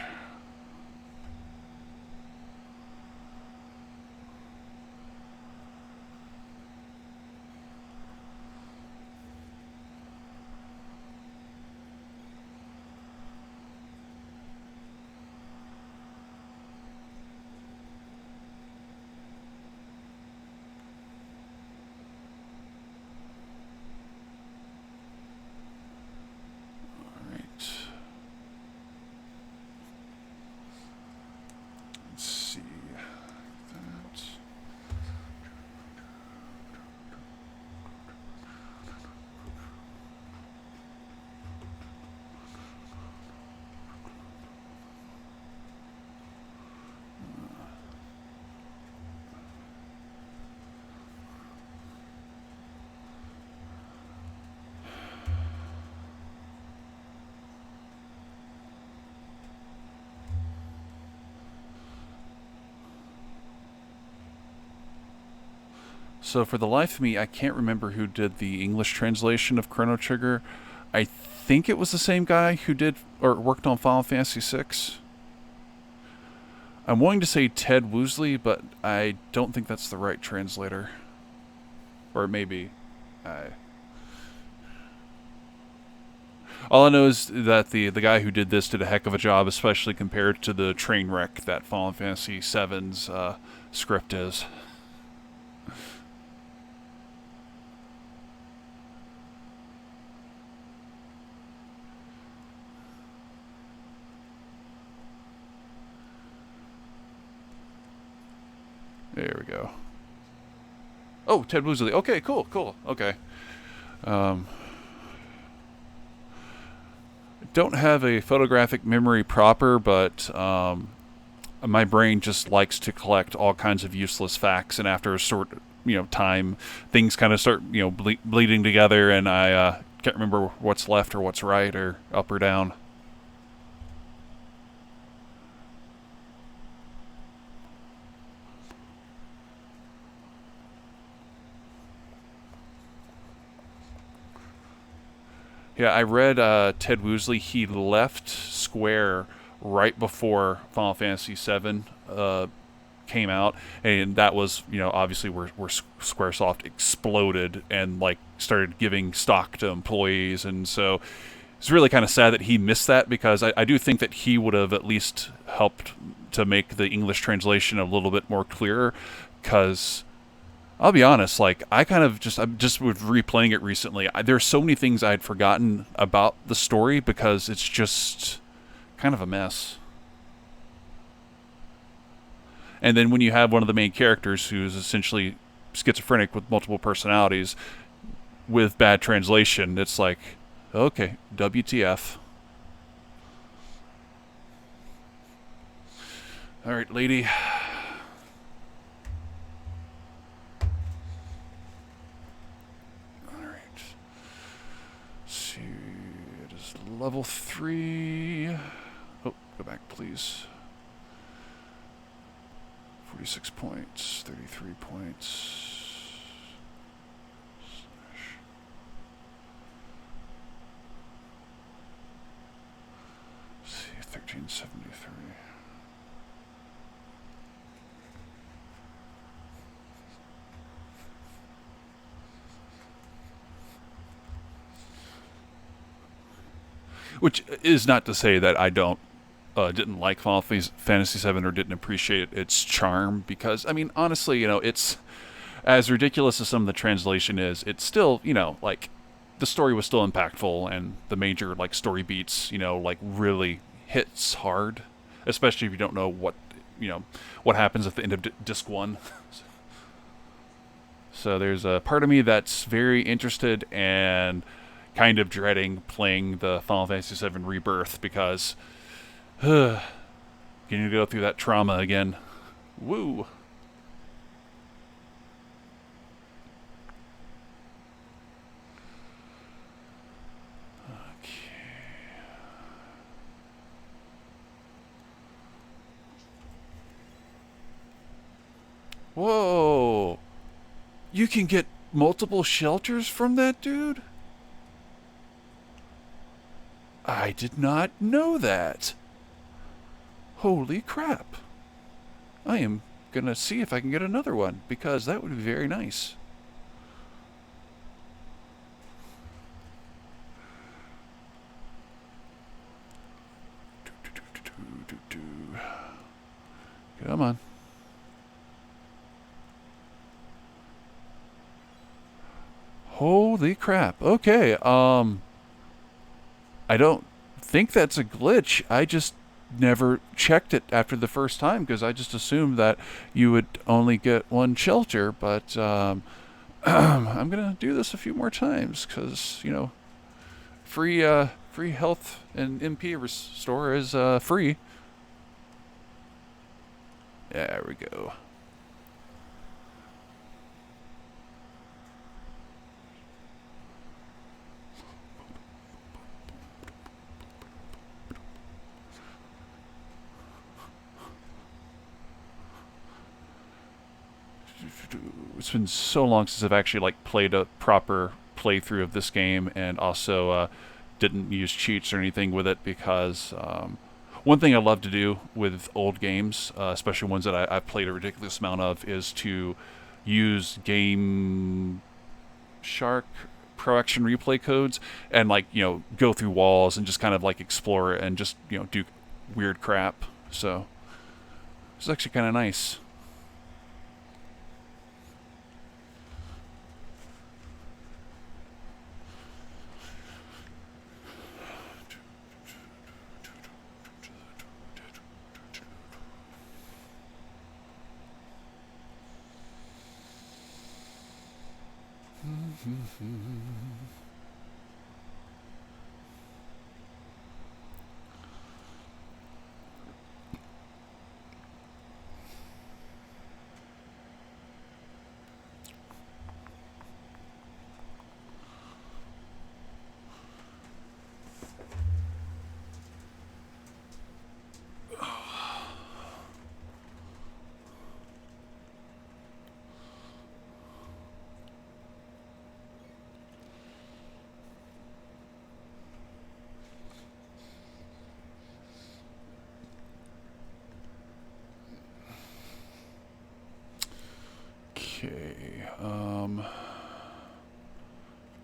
Speaker 1: Let's see. That. So for the life of me, I can't remember who did the English translation of Chrono Trigger. I think it was the same guy who did or worked on Final Fantasy VI. I'm willing to say Ted Woosley, but I don't think that's the right translator. Or maybe. I All I know is that the guy who did this did a heck of a job, especially compared to the train wreck that Final Fantasy VII's script is. There we go. Oh, Ted Woosley. Okay, cool, cool. Okay. Um, don't have a photographic memory proper, but my brain just likes to collect all kinds of useless facts, and after a short, time, things kind of start, bleeding together, and I can't remember what's left or what's right or up or down. Yeah, I read Ted Woosley. He left Square right before Final Fantasy VII came out, and that was obviously where SquareSoft exploded and like started giving stock to employees, and so it's really kind of sad that he missed that because I do think that he would have at least helped to make the English translation a little bit more clearer, because I'll be honest, like I'm just with replaying it recently. There's so many things I'd forgotten about the story because it's just kind of a mess. And then when you have one of the main characters who's essentially schizophrenic with multiple personalities with bad translation, it's like, okay, WTF. All right, lady. It is level 3. Oh, go back, please. 46 points, 33 points. Let's see, 1373. Which is not to say that I didn't like Final Fantasy VII or didn't appreciate its charm, because I mean honestly, it's as ridiculous as some of the translation is. It's still like the story was still impactful, and the major like story beats like really hits hard, especially if you don't know what happens at the end of disc 1. So there's a part of me that's very interested and kind of dreading playing the Final Fantasy VII Rebirth because you need to go through that trauma again. Woo! Okay. Whoa! You can get multiple shelters from that dude? I did not know that. Holy crap. I am gonna see if I can get another one, because that would be very nice. Come on. Holy crap. Okay, I don't think that's a glitch. I just never checked it after the first time because I just assumed that you would only get one shelter. But I'm gonna do this a few more times because free health and MP restore is free. There we go. It's been so long since I've actually like played a proper playthrough of this game, and also didn't use cheats or anything with it because one thing I love to do with old games, especially ones that I've played a ridiculous amount of, is to use Game Shark Pro Action Replay codes and like go through walls and just kind of like explore and just do weird crap. So it's actually kind of nice. Okay,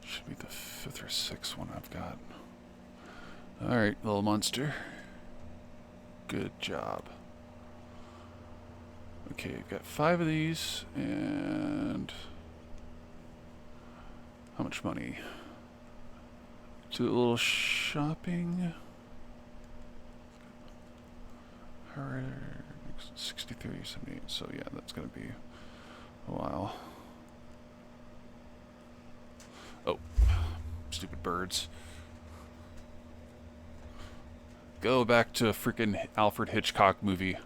Speaker 1: should be the 5th or 6th one I've got. Alright, little monster. Good job. Okay, I've got 5 of these, and how much money? Do a little shopping. 63, 78, so yeah, that's gonna be a while. Oh, stupid birds. Go back to a freaking Alfred Hitchcock movie.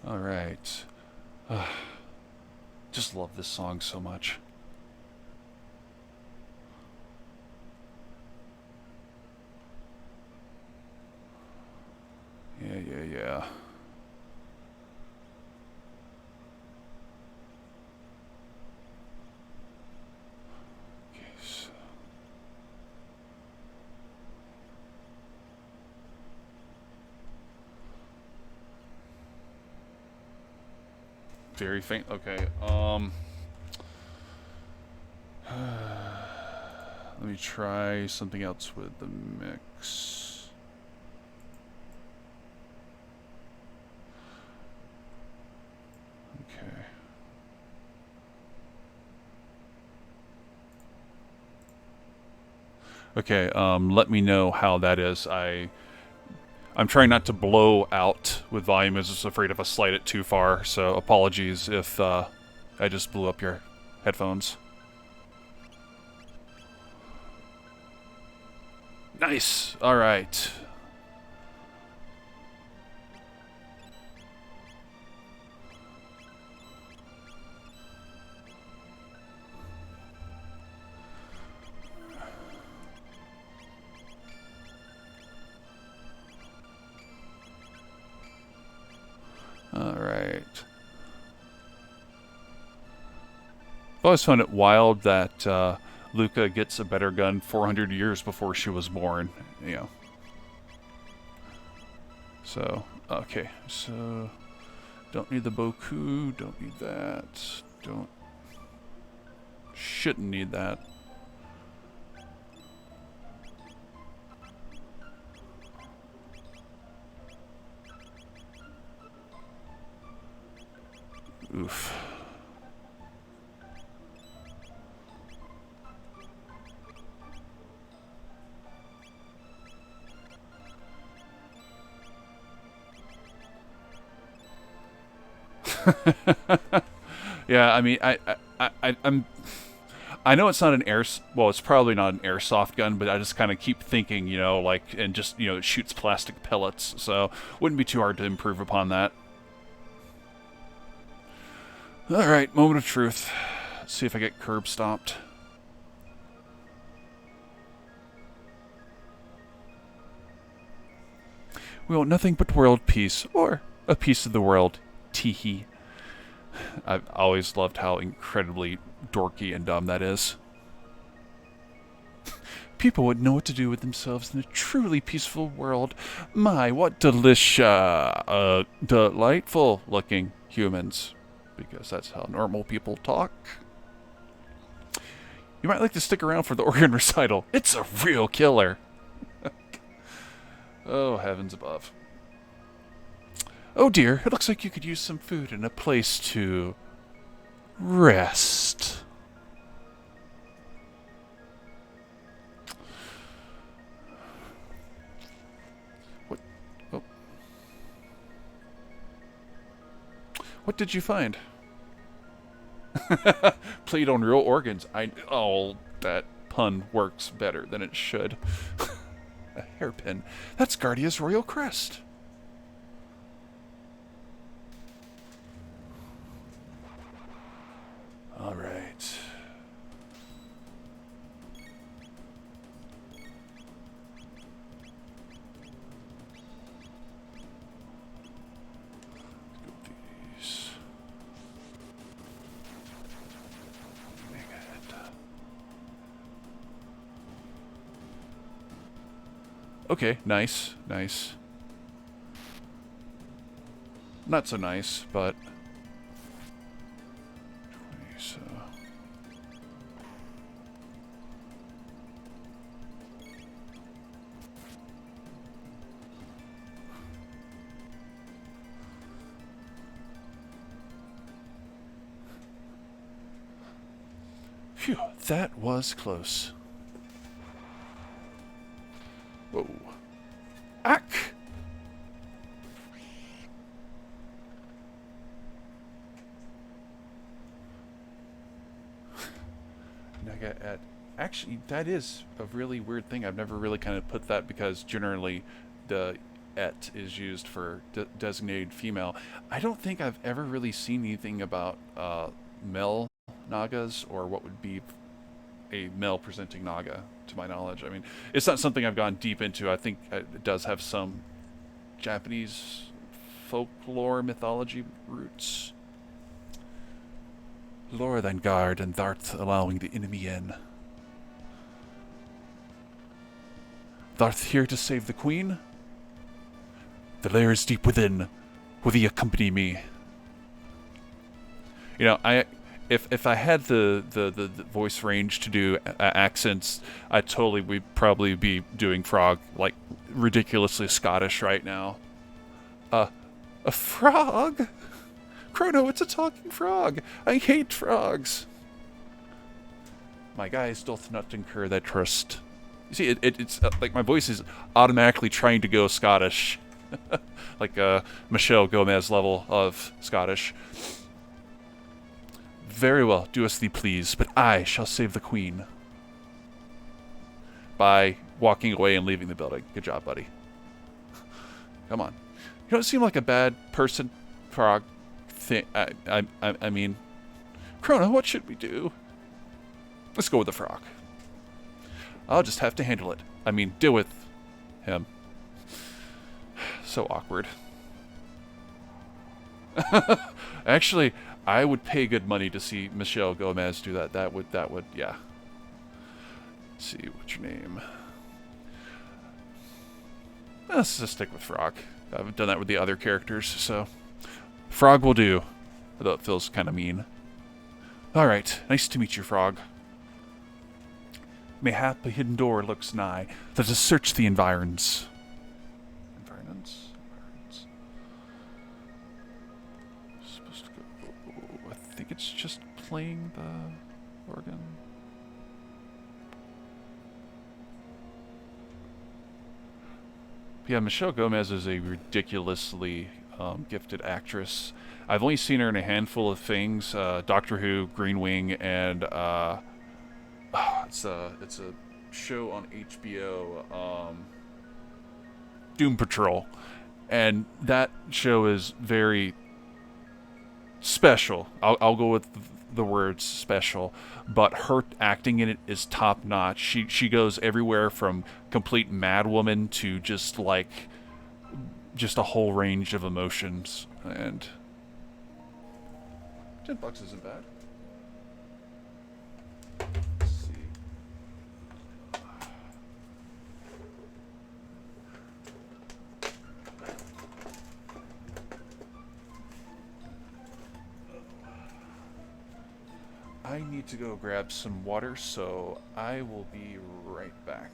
Speaker 1: All right. Just love this song so much. Yeah. Okay, so very faint. Okay. Let me try something else with the mix. Okay. Okay, let me know how that is. I'm trying not to blow out with volume. I was just afraid if I slide it too far, so apologies if I just blew up your headphones. Nice! Alright. Alright. I've always found it wild that Luca gets a better gun 400 years before she was born, So, okay. So, don't need the Boku, don't need that. Shouldn't need that. Oof. Yeah, I mean, I'm I know it's not an well, it's probably not an airsoft gun, but I just kind of keep thinking, like, and just, it shoots plastic pellets, so wouldn't be too hard to improve upon that. All right, moment of truth. Let's see if I get curb stopped. We want nothing but world peace, or a piece of the world. Teehee. I've always loved how incredibly dorky and dumb that is. People would know what to do with themselves in a truly peaceful world. My, what delightful looking humans. Because that's how normal people talk. You might like to stick around for the organ recital. It's a real killer. Oh, heavens above. Oh dear, it looks like you could use some food and a place to rest. What? Oh. What did you find? Played on real organs. Oh, that pun works better than it should. A hairpin. That's Guardia's royal crest. All right. Let's go with these. Okay, nice, nice. Not so nice, but... 20, so... Phew, that was close. Whoa. Ack! Actually, that is a really weird thing. I've never really kind of put that because generally the et is used for designated female. I don't think I've ever really seen anything about male Nagas or what would be a male presenting Naga, to my knowledge. I mean, it's not something I've gone deep into. I think it does have some Japanese folklore mythology roots. Lower thine guard and thou'rt allowing the enemy in. Thou'rt here to save the queen? The lair is deep within. Will thee accompany me? If I had the voice range to do accents, I totally would probably be doing frog, like ridiculously Scottish right now. A frog? Chrono, it's a talking frog. I hate frogs. My guys doth not incur that trust. You see, it's like my voice is automatically trying to go Scottish. Like Michelle Gomez level of Scottish. Very well, do as thee please, but I shall save the queen. By walking away and leaving the building. Good job, buddy. Come on. You don't seem like a bad person, frog. I mean... Chrono, what should we do? Let's go with the frog. I'll just have to handle it. I mean, deal with him. So awkward. Actually, I would pay good money to see Michelle Gomez do that. That would, yeah. Let's see, what's your name? Let's just stick with Frog. I haven't done that with the other characters, so... Frog will do. Although it feels kind of mean. Alright, nice to meet you, Frog. Mayhap a hidden door looks nigh. Let us search the environs. Environs? Supposed to go... I think it's just playing the organ. Yeah, Michelle Gomez is a ridiculously gifted actress. I've only seen her in a handful of things: Doctor Who, Green Wing, and it's a show on HBO, Doom Patrol, and that show is very special. I'll go with the words special, but her acting in it is top notch. She goes everywhere from complete madwoman to just a whole range of emotions, and $10 isn't bad. Let's see. I need to go grab some water, so I will be right back.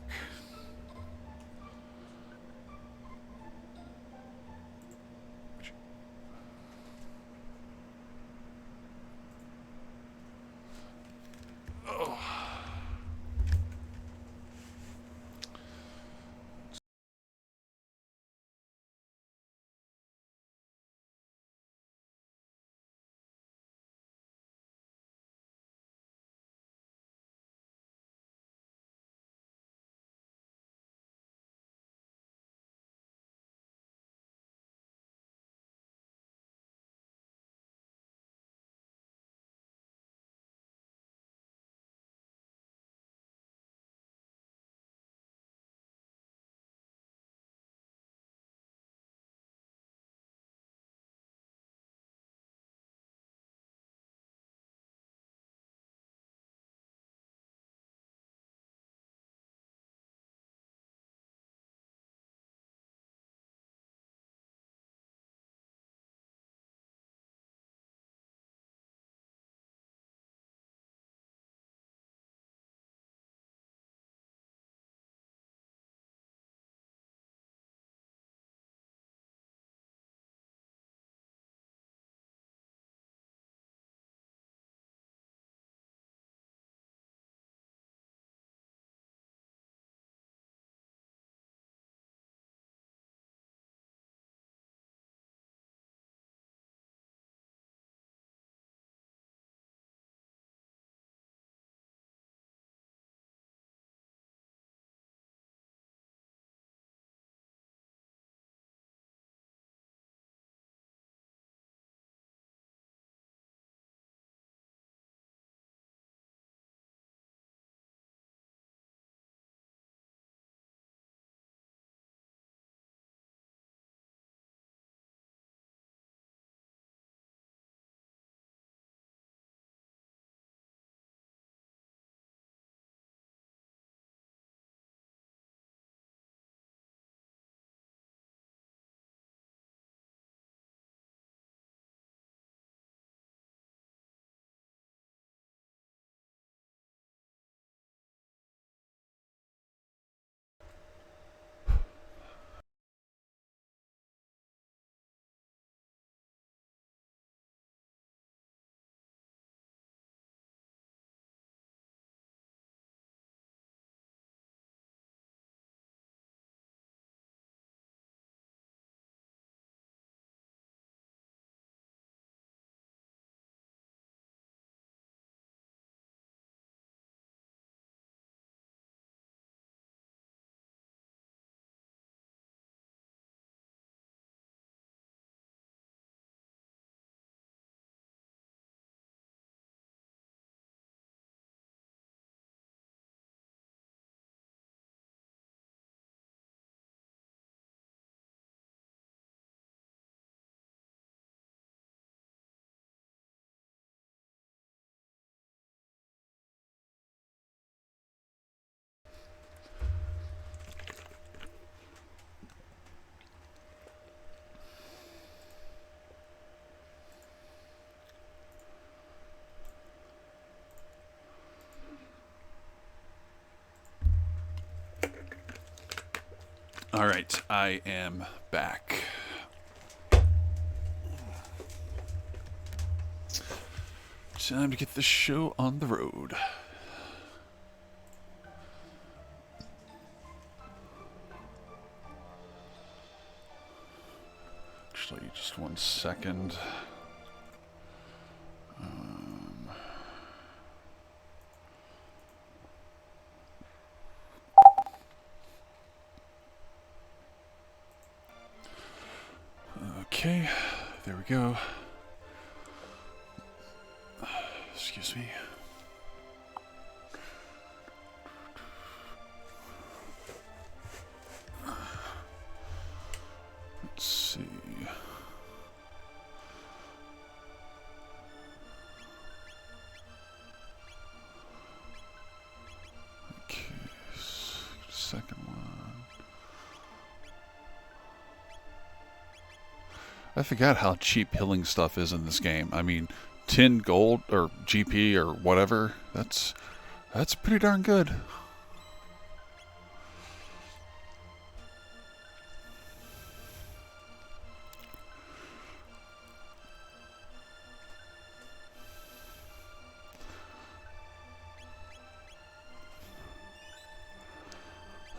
Speaker 1: All right, I am back. Time to get this show on the road. Actually, just second. Okay, there we go. Excuse me. Let's see. Okay, second one. I forgot how cheap healing stuff is in this game. I mean, 10 gold or GP or whatever, that's pretty darn good.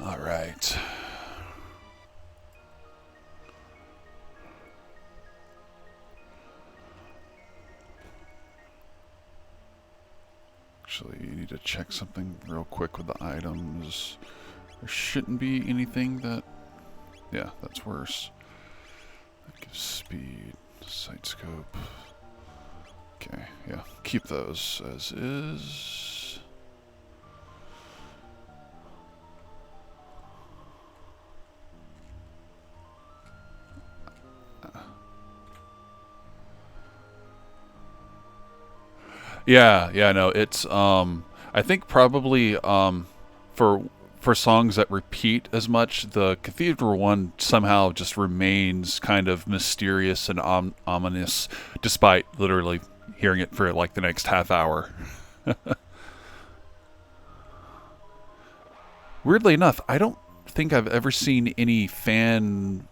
Speaker 1: All right. Actually, you need to check something real quick with the items. There shouldn't be anything that... Yeah, that's worse. That gives speed, sight scope. Okay, yeah, keep those as is. Yeah, no, it's I think probably for songs that repeat as much, the Cathedral one somehow just remains kind of mysterious and ominous, despite literally hearing it for like the next half hour. Weirdly enough, I don't think I've ever seen any fan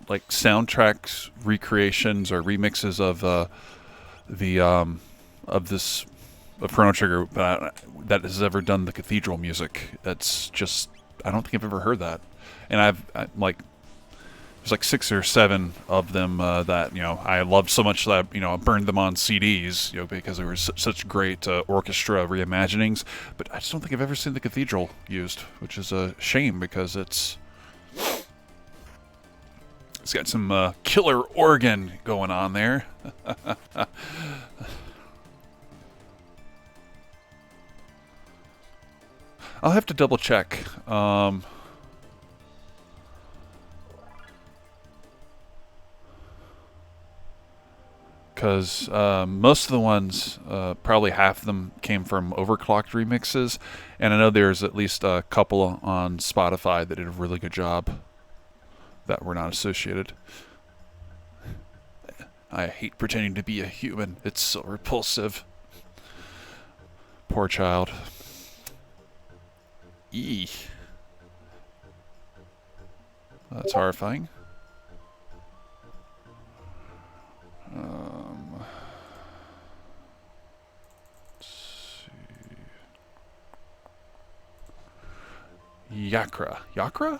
Speaker 1: like soundtracks recreations or remixes of the of Chrono Trigger that has ever done the Cathedral music. That's just, I don't think I've ever heard that. And there's like 6 or 7 of them that, you know, I loved so much that, you know, I burned them on CDs, you know, because they were such great orchestra reimaginings. But I just don't think I've ever seen the Cathedral used, which is a shame because it's got some killer organ going on there. I'll have to double check. Because most of the ones, probably half of them came from overclocked remixes, and I know there's at least a couple on Spotify that did a really good job that were not associated. I hate pretending to be a human. It's so repulsive. Poor child. Eee. That's horrifying. Let's see. Yakra. Yakra?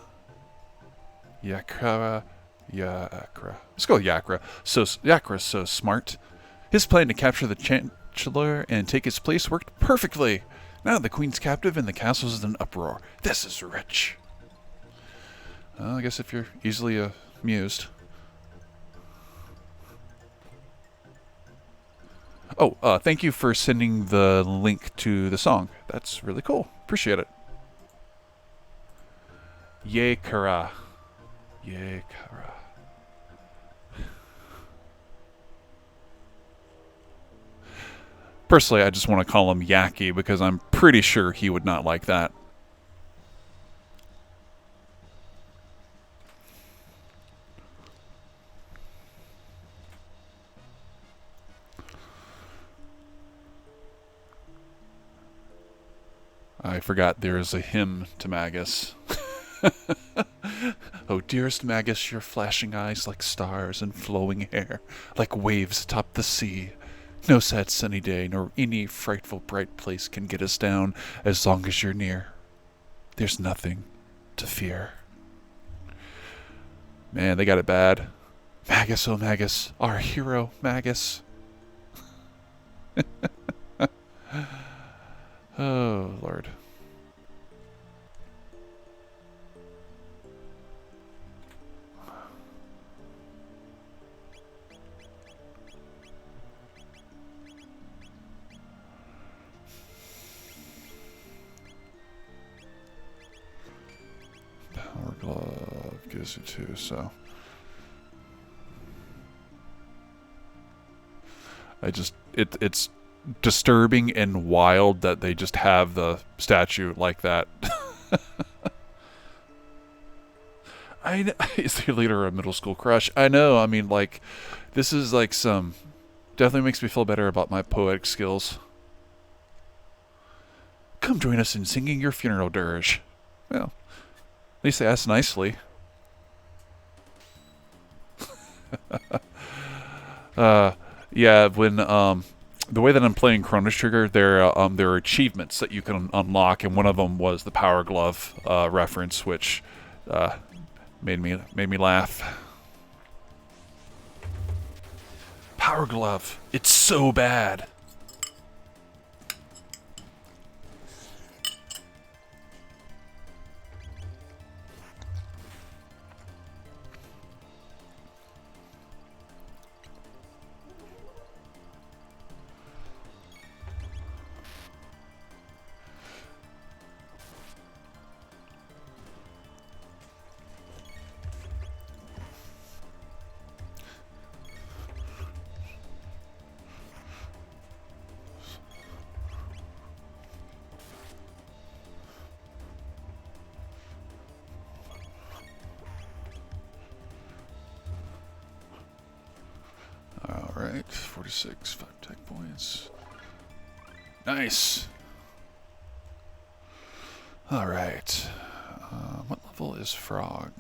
Speaker 1: Yakra. Yakra. Let's go with Yakra. So Yakra's so smart. His plan to capture the Chancellor and take his place worked perfectly. Now the Queen's captive and the castle's in an uproar. This is rich. Well, I guess if you're easily amused. Oh, thank you for sending the link to the song. That's really cool. Appreciate it. Yay, Kara. Yay, Kara. Personally, I just want to call him Yaki because I'm pretty sure he would not like that. I forgot there is a hymn to Magus. Oh, dearest Magus, your flashing eyes like stars and flowing hair, like waves atop the sea. No sad sunny day, nor any frightful bright place can get us down as long as you're near. There's nothing to fear. Man, they got it bad. Magus, oh Magus, our hero, Magus. Oh, Lord. Power Glove gives you 2, so... It's disturbing and wild that they just have the statue like that. Is the leader a middle school crush? I know, I mean, like, this is like some... Definitely makes me feel better about my poetic skills. Come join us in singing your funeral dirge. Well, at least they asked nicely. Yeah, when the way that I'm playing Chrono Trigger, there are achievements that you can unlock, and one of them was the Power Glove reference, which made me laugh. Power Glove, it's so bad. Alright, 46, 5 tech points. Nice! Alright. What level is Frog?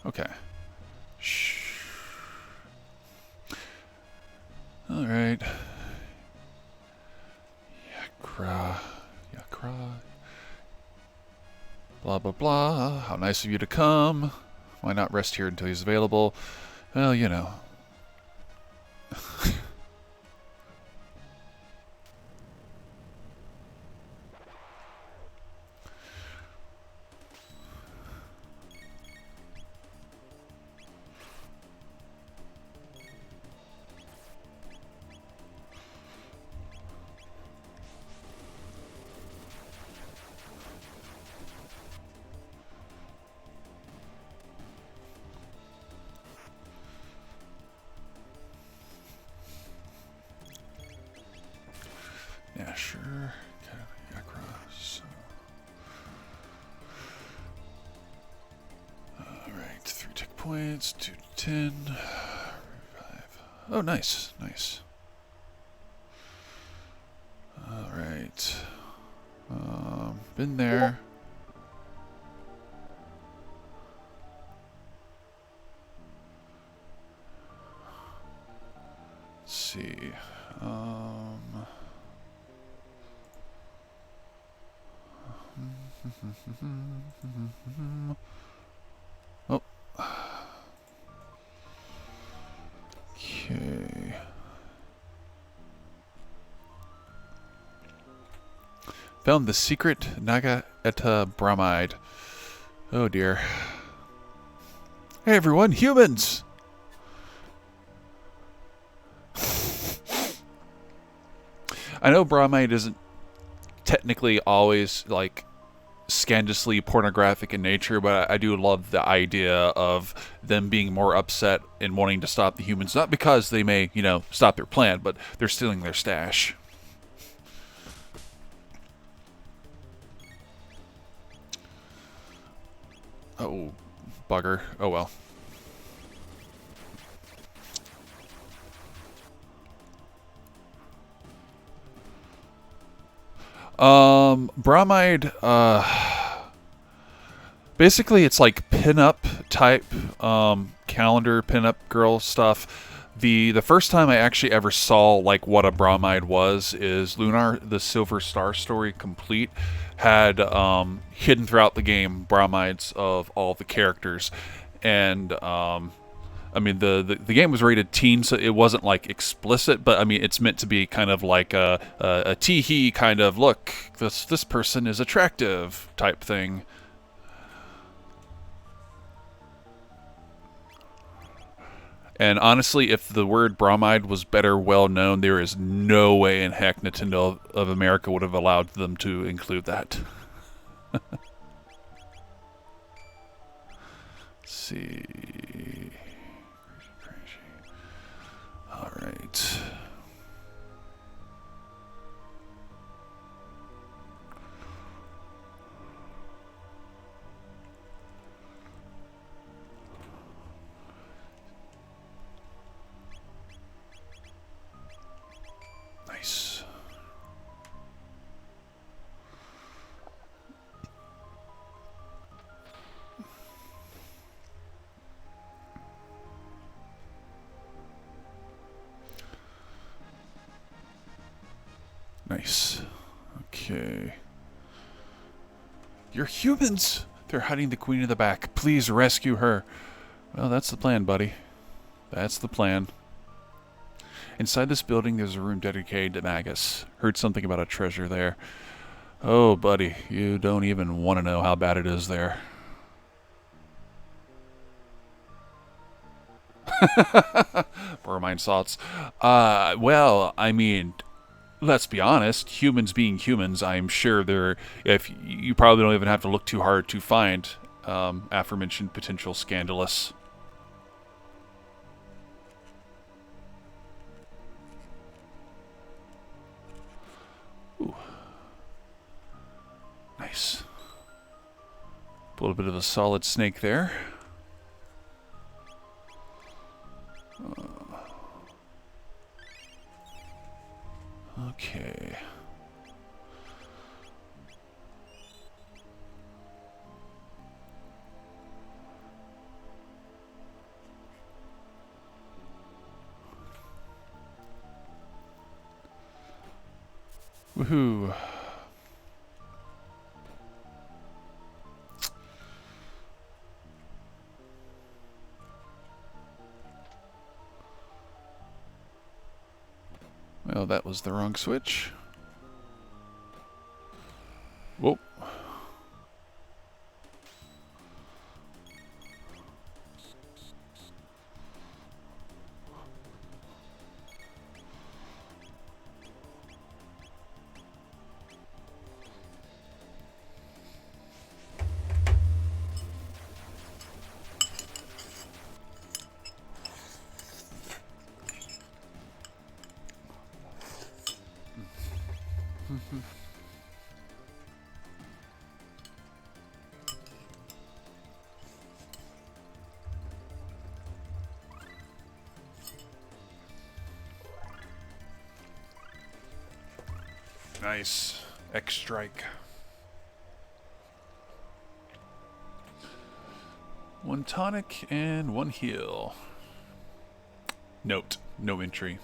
Speaker 1: Okay. Shh. Alright. Yakra. Blah, blah, blah. How nice of you to come. Why not rest here until he's available? Well, you know. Yeah, sure. Across. Alright, 3 tick points, 2 to 10. Revive. Oh, nice, nice. Alright. Been there. Let's see. Oh. Okay. Found the secret Naga Eta bromide. Oh dear. Hey everyone, humans! I know bromide isn't technically always like scandalously pornographic in nature, but I do love the idea of them being more upset and wanting to stop the humans, not because they may, you know, stop their plan, but they're stealing their stash. Oh, bugger. Oh well. Bromide, basically it's like pin-up type, calendar pin-up girl stuff The first time I actually ever saw like what a bromide was is Lunar the Silver Star story complete had hidden throughout the game bromides of all the characters, and I mean the game was rated teen, so it wasn't like explicit, but I mean it's meant to be kind of like a tee-hee kind of look, this person is attractive type thing. And honestly, if the word bromide was better well known, there is no way in heck Nintendo of America would have allowed them to include that. Let's see. Crazy. All right. Nice. Nice. Okay. You're humans! They're hiding the queen in the back. Please rescue her. Well, that's the plan, buddy. That's the plan. Inside this building, there's a room dedicated to Magus. Heard something about a treasure there. Oh, buddy, you don't even want to know how bad it is there. Bromine salts. Well, I mean, let's be honest. Humans being humans, I'm sure they're. If you probably don't even have to look too hard to find aforementioned potential scandalous. Ooh. Nice. A little bit of a solid snake there. Okay. Woohoo. Well, that was the wrong switch. Whoa. Nice. X strike. One tonic and one heal. Note, no entry.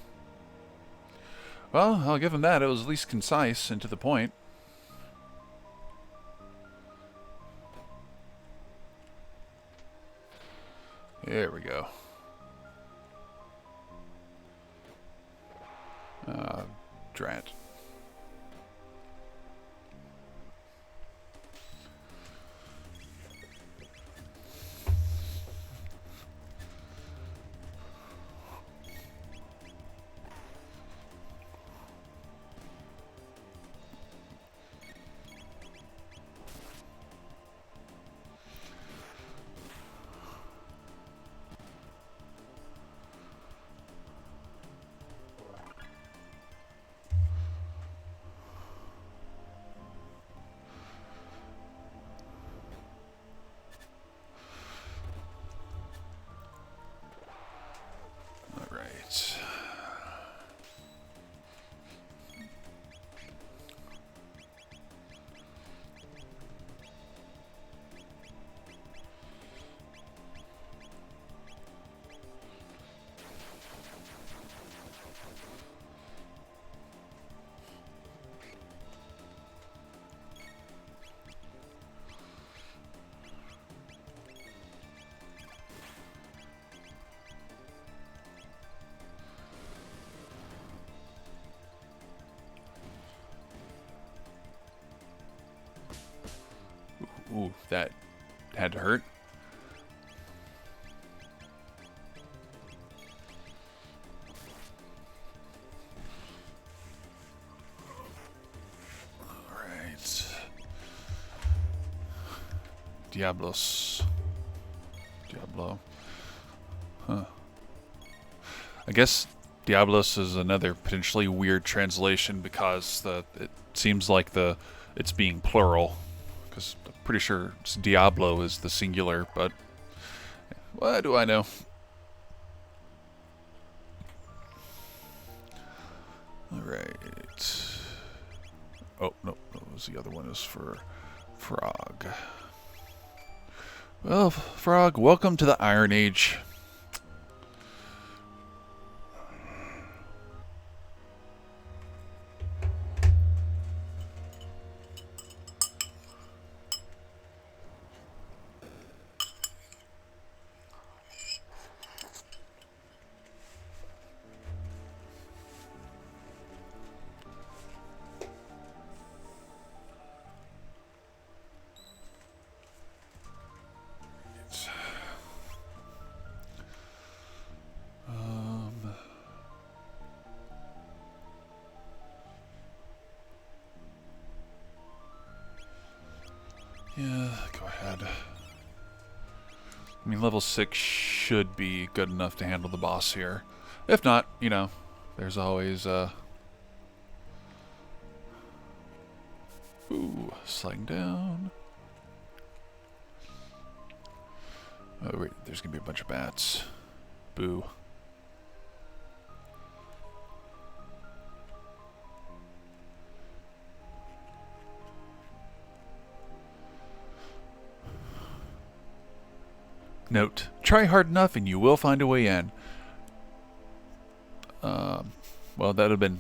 Speaker 1: Well, I'll give him that. It was at least concise and to the point. There we go. Drat. that had to hurt. Alright. Diablo. Huh. I guess Diablos is another potentially weird translation because it seems like it's being plural. Because I'm pretty sure Diablo is the singular, but what do I know? Alright. Oh, no, the other one is for Frog. Well, Frog, welcome to the Iron Age. Yeah, go ahead. I mean, level 6 should be good enough to handle the boss here. If not, you know, there's always, Ooh, sliding down. Oh, wait, there's gonna be a bunch of bats. Boo. Note, try hard enough and you will find a way in. Well, that would have been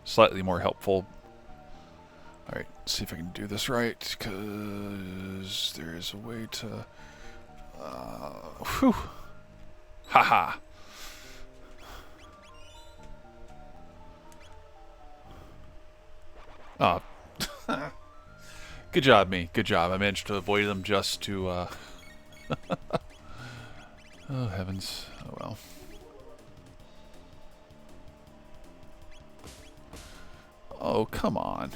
Speaker 1: slightly more helpful. Alright, see if I can do this right, because there is a way to... whew! Haha! Oh. Good job, me. Good job. I managed to avoid them just to, Oh, heavens. Oh, well. Oh, come on.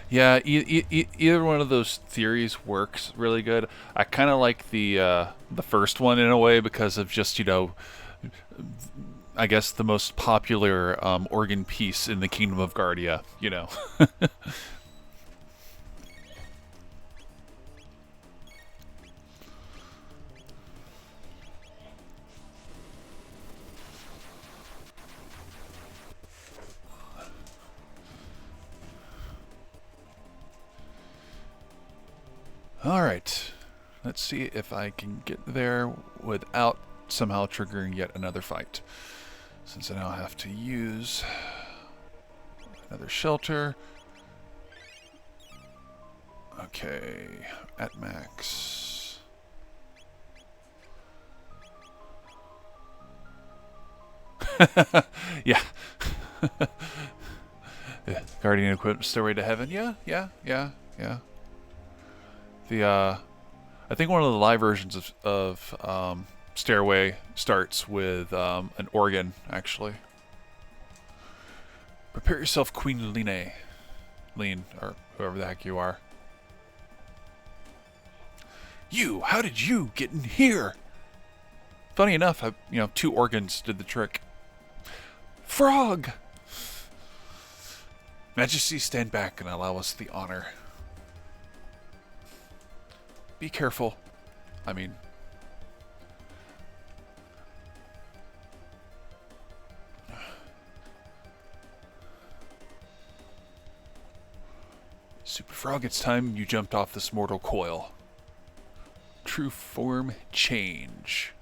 Speaker 1: Yeah, either one of those theories works really good. I kind of like the first one in a way because of just, you know, I guess the most popular organ piece in the Kingdom of Guardia, you know. Alright, let's see if I can get there without somehow triggering yet another fight. Since I now have to use another shelter. Okay, at max. Yeah. Yeah. Guardian equipment Stairway to Heaven. Yeah. I think one of the live versions of Stairway starts with an organ, actually. Prepare yourself, Queen Lean, or whoever the heck you are. How did you get in here? Funny enough, two organs did the trick. Frog! Majesty, stand back and allow us the honor. Be careful. I mean, Super Frog, it's time you jumped off this mortal coil. True form change.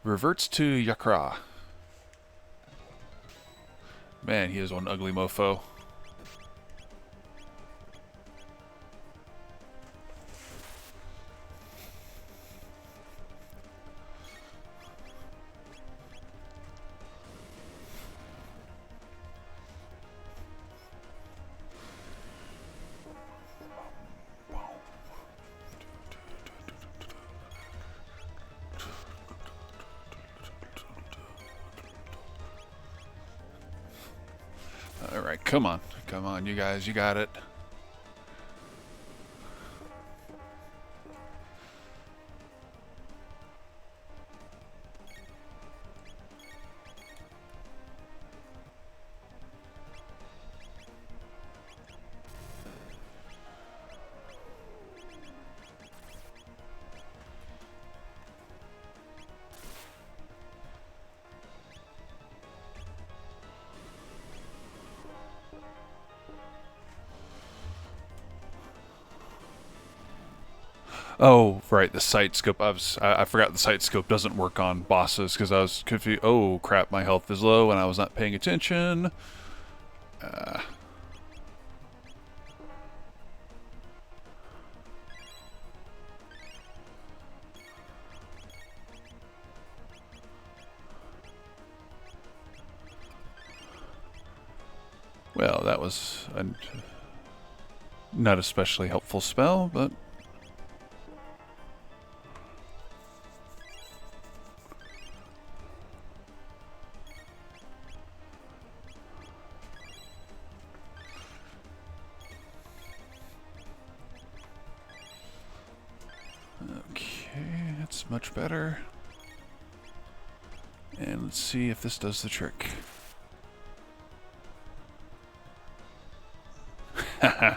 Speaker 1: Reverts to Yakra. Man, he is one ugly mofo. Alright, come on. Come on, you guys, you got it. Oh, right, the sight scope. I forgot the sight scope doesn't work on bosses because I was confused. Oh crap, my health is low and I was not paying attention. Well, that was a not especially helpful spell, but okay, that's much better. And let's see if this does the trick. Haha.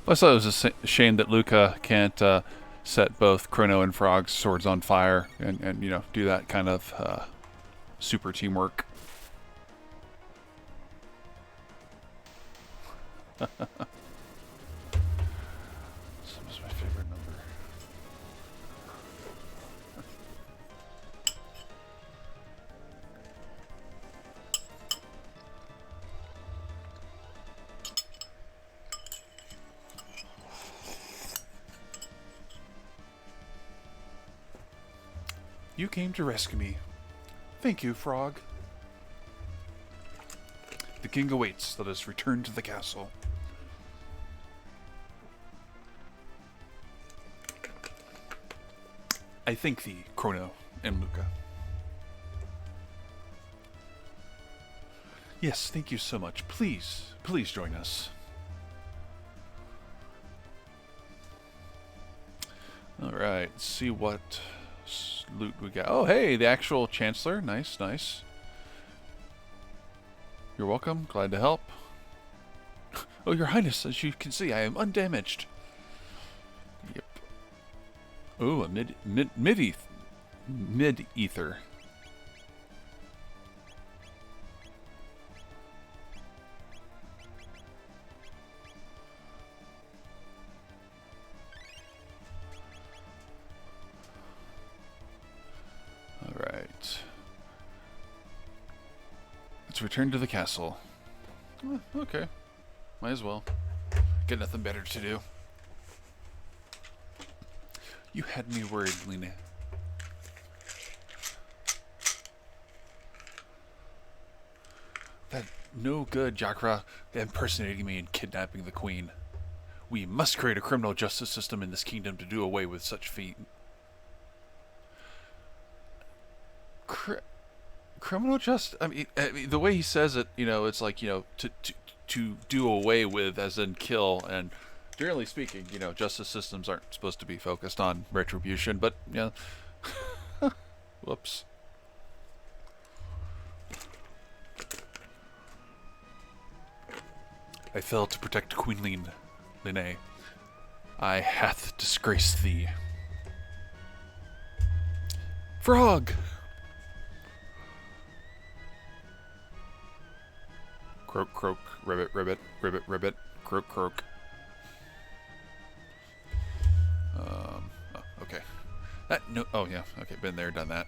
Speaker 1: I thought it was a shame that Luca can't set both Chrono and Frog's swords on fire and you know, do that kind of super teamwork. This was my favorite number. You came to rescue me. Thank you, Frog. The king awaits. Let us return to the castle. I thank thee, Chrono and Luca. Yes, thank you so much. Please, please join us. Alright, let's see what loot we got. Oh, hey, the actual Chancellor. Nice, nice. You're welcome. Glad to help. Oh, Your Highness, as you can see, I am undamaged. Yep. Oh, a mid-ether. Alright. Let's return to the castle. Okay. Might as well. Got nothing better to do. You had me worried, Lena. That no good Jakra impersonating me and kidnapping the queen. We must create a criminal justice system in this kingdom to do away with such feat. Criminal justice? I mean, the way he says it, you know, it's like, you know, to do away with, as in kill, and generally speaking, you know, justice systems aren't supposed to be focused on retribution, but, you know, Whoops. I fell to protect Queen Linne. I hath disgraced thee. Frog! Croak, croak, ribbit, ribbit, ribbit, ribbit, croak, croak. Oh, okay. Oh yeah, okay, been there, done that.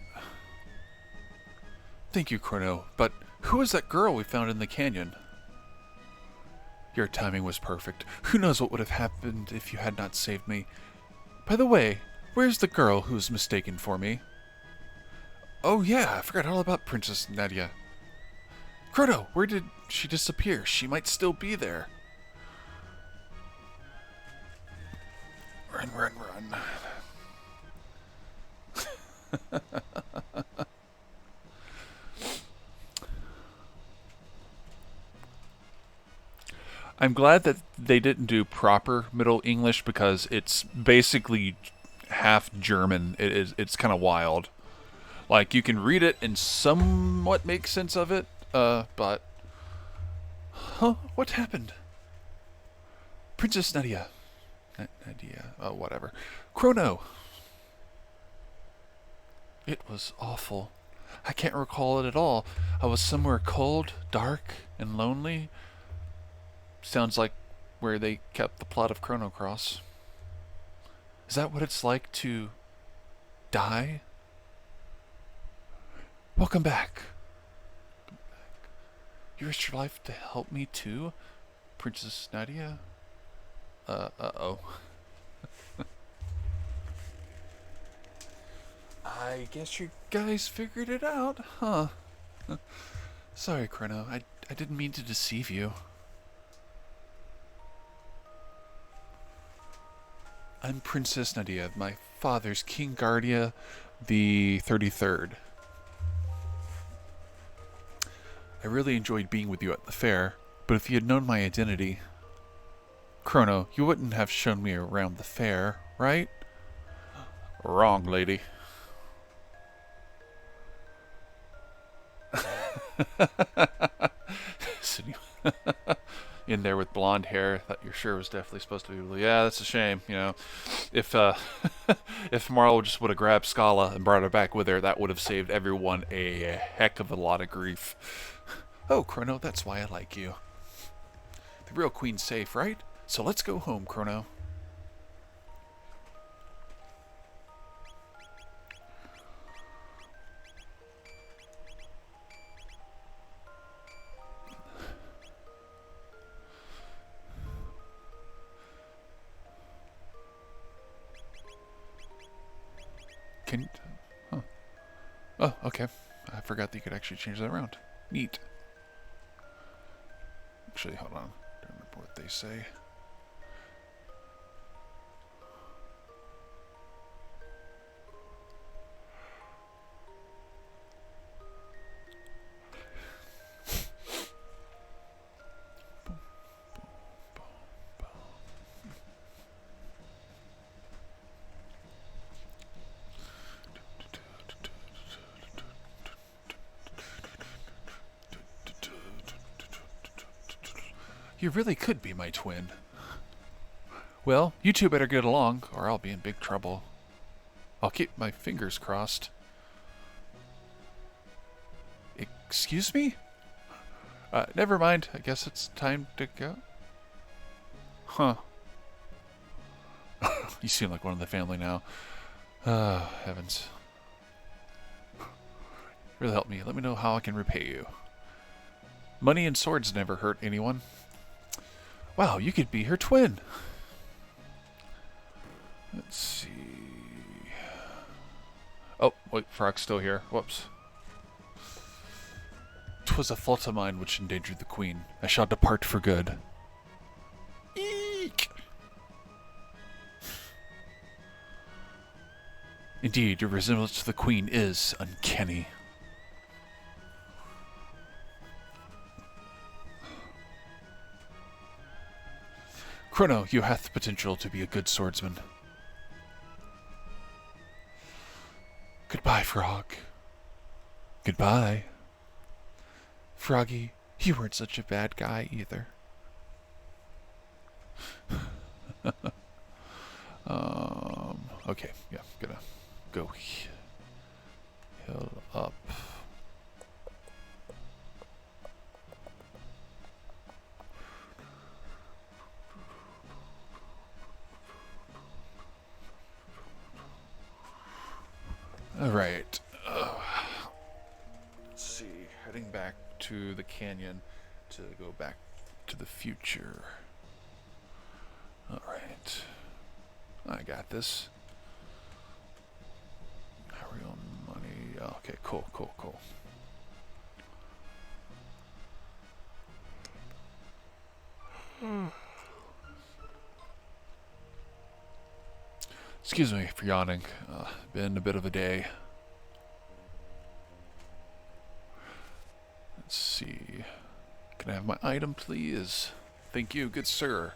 Speaker 1: Thank you, Chrono, but who was that girl we found in the canyon? Your timing was perfect. Who knows what would have happened if you had not saved me? By the way, where's the girl who was mistaken for me? Oh yeah, I forgot all about Princess Nadia. Chrono, where did she disappear? She might still be there. Run, run, run. I'm glad that they didn't do proper Middle English because it's basically half German. It's kind of wild. Like, you can read it and somewhat make sense of it, but... Huh? What happened? Princess Nadia. Nadia. Oh, whatever. Chrono. It was awful. I can't recall it at all. I was somewhere cold, dark, and lonely. Sounds like where they kept the plot of Chrono Cross. Is that what it's like to die? Welcome back. You risked your life to help me too, Princess Nadia? Uh-oh. I guess you guys figured it out, huh? Sorry, Chrono. I didn't mean to deceive you. I'm Princess Nadia, my father's King Guardia the 33rd. I really enjoyed being with you at the fair, but if you had known my identity... Chrono, you wouldn't have shown me around the fair, right? Wrong, lady. Sitting in there with blonde hair that you're sure was definitely supposed to be. Yeah, that's a shame. You know, if if Marlo just would have grabbed Scala and brought her back with her, that would have saved everyone a heck of a lot of grief. Oh, Chrono, that's why I like you. The real queen's safe, right? So let's go home, Chrono. Huh. Oh, okay. I forgot that you could actually change that around. Neat. Actually, hold on. Don't remember what they say. You really could be my twin. Well, you two better get along, or I'll be in big trouble. I'll keep my fingers crossed. Excuse me? Never mind. I guess it's time to go. Huh. You seem like one of the family now. Heavens. Really help me. Let me know how I can repay you. Money and swords never hurt anyone. Wow, you could be her twin. Let's see. Oh, wait, Frog's still here. Whoops. 'Twas a fault of mine which endangered the queen. I shall depart for good. Eek! Indeed, your resemblance to the queen is uncanny. Chrono, you hath potential to be a good swordsman. Goodbye. Goodbye, Frog. Goodbye. Froggy, you weren't such a bad guy either. Okay, yeah, gonna go hill up. All right. Let's see. Heading back to the canyon to go back to the future. All right. I got this. Real money. Okay, cool. Excuse me for yawning. Been a bit of a day. Let's see. Can I have my item, please? Thank you, good sir.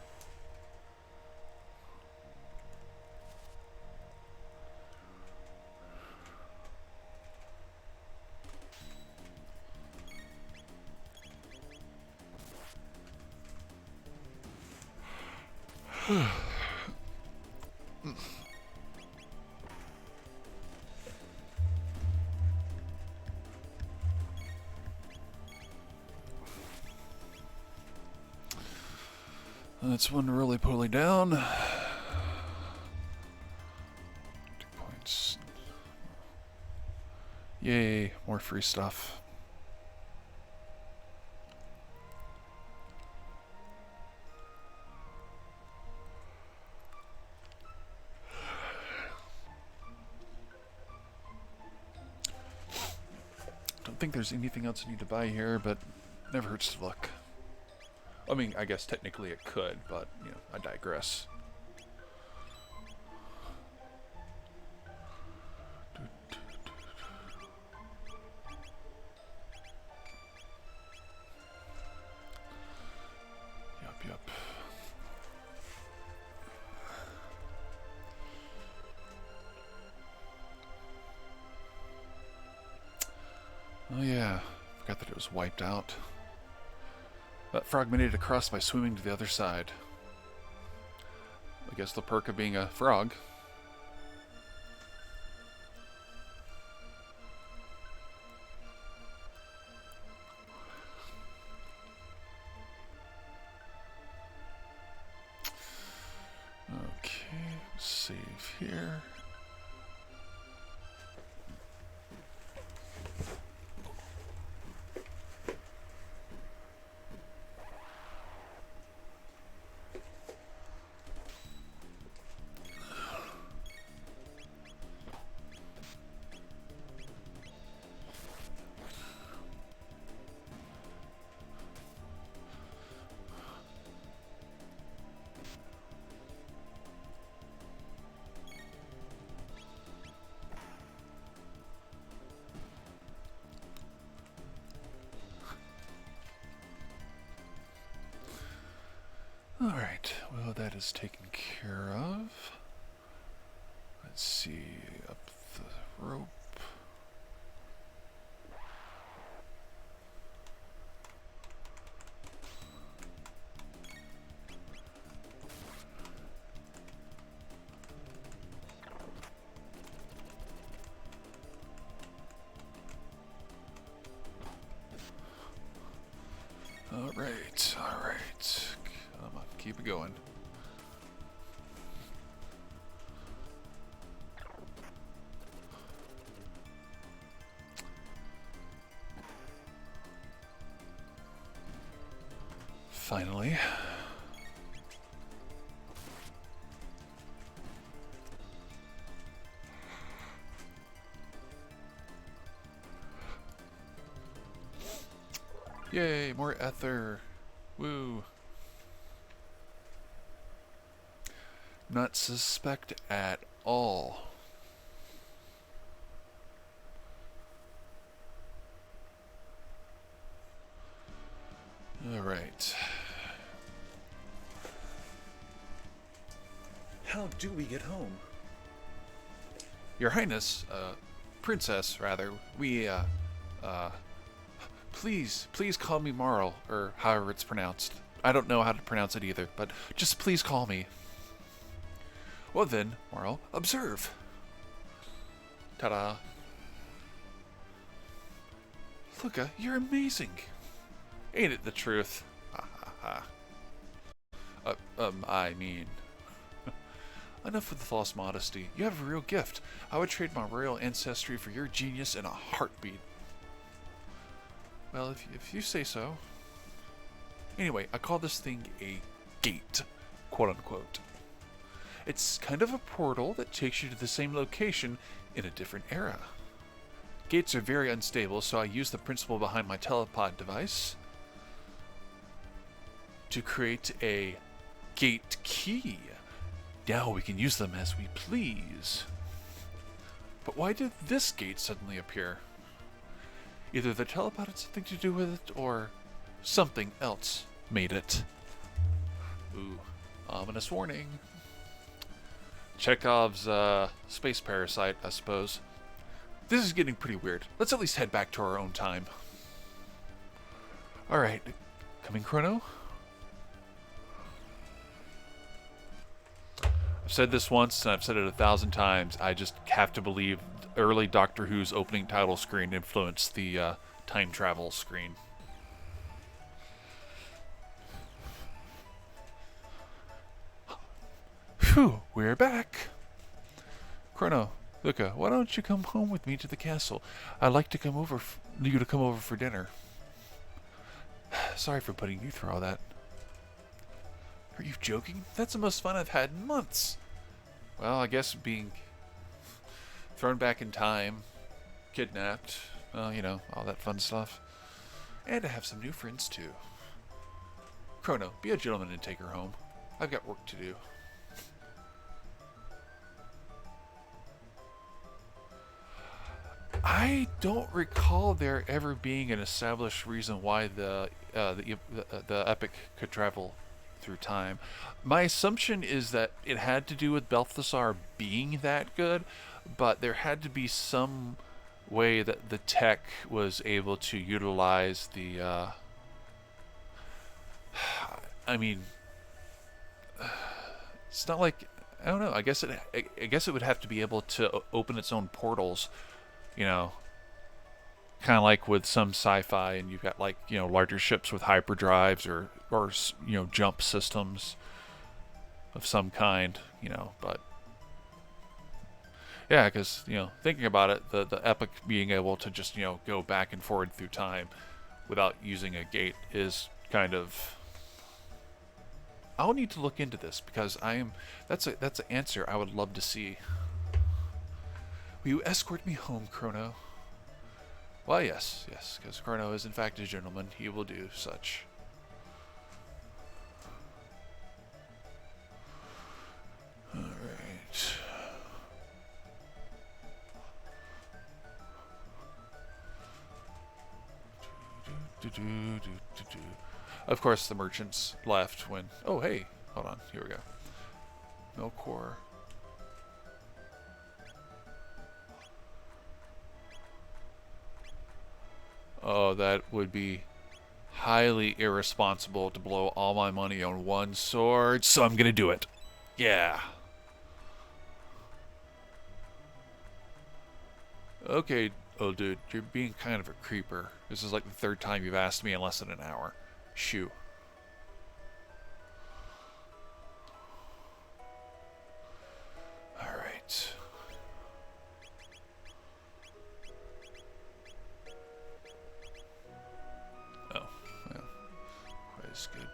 Speaker 1: That's one really poorly down. 2 points. Yay, more free stuff. Don't think there's anything else I need to buy here, but never hurts to look. I mean, I guess technically it could, but, you know, I digress. Yup. Oh yeah, forgot that it was wiped out. That frog made it across by swimming to the other side. I guess the perk of being a frog. Okay, save here. Alright, well that is taken care of. Let's see, up the rope. Alright. Come on, keep it going. Finally. Yay, more ether. Woo. Not suspect at all. All right. How do we get home? Your Highness, Princess, rather. Uh, please call me Marl, or however it's pronounced. I don't know how to pronounce it either, but just please call me. Well then, Marl, observe. Ta-da. Luca, you're amazing. Ain't it the truth? Ha ha ha. I mean... Enough with the false modesty. You have a real gift. I would trade my royal ancestry for your genius in a heartbeat. Well, if you say so. Anyway, I call this thing a gate, quote unquote. It's kind of a portal that takes you to the same location in a different era. Gates are very unstable, so I use the principle behind my telepod device to create a gate key. Now we can use them as we please. But why did this gate suddenly appear? Either the telepod had something to do with it, or something else made it. Ooh, ominous warning. Chekhov's space parasite, I suppose. This is getting pretty weird. Let's at least head back to our own time. Alright, coming, Chrono? I've said this once, and I've said it 1,000 times. I just have to believe early Doctor Who's opening title screen influenced the time travel screen. Phew, we're back. Chrono, Luca, why don't you come home with me to the castle? I'd like to come over you to come over for dinner. Sorry for putting you through all that. Are you joking? That's the most fun I've had in months. Well, I guess being thrown back in time, kidnapped, well, you know, all that fun stuff. And to have some new friends, too. Chrono, be a gentleman and take her home. I've got work to do. I don't recall there ever being an established reason why the epic could travel through time. My assumption is that it had to do with Balthasar being that good, but there had to be some way that the tech was able to utilize the I mean, it's not like, I don't know, I guess it would have to be able to open its own portals, you know, kind of like with some sci-fi, and you've got, like, you know, larger ships with hyperdrives or you know, jump systems of some kind, you know. But yeah, because, you know, thinking about it, the epic being able to just, you know, go back and forward through time without using a gate is kind of... I'll need to look into this, because that's an answer I would love to see. Will you escort me home, Chrono? Well, yes, because Chrono is in fact a gentleman. He will do such. Alright. Of course, the merchants left when... Oh, hey, hold on. Here we go. Milk core. Oh, that would be highly irresponsible to blow all my money on one sword, so I'm gonna do it. Yeah. Okay, oh dude, you're being kind of a creeper. This is like the third time you've asked me in less than an hour. Shoo. Alright. Oh, well, quite as good.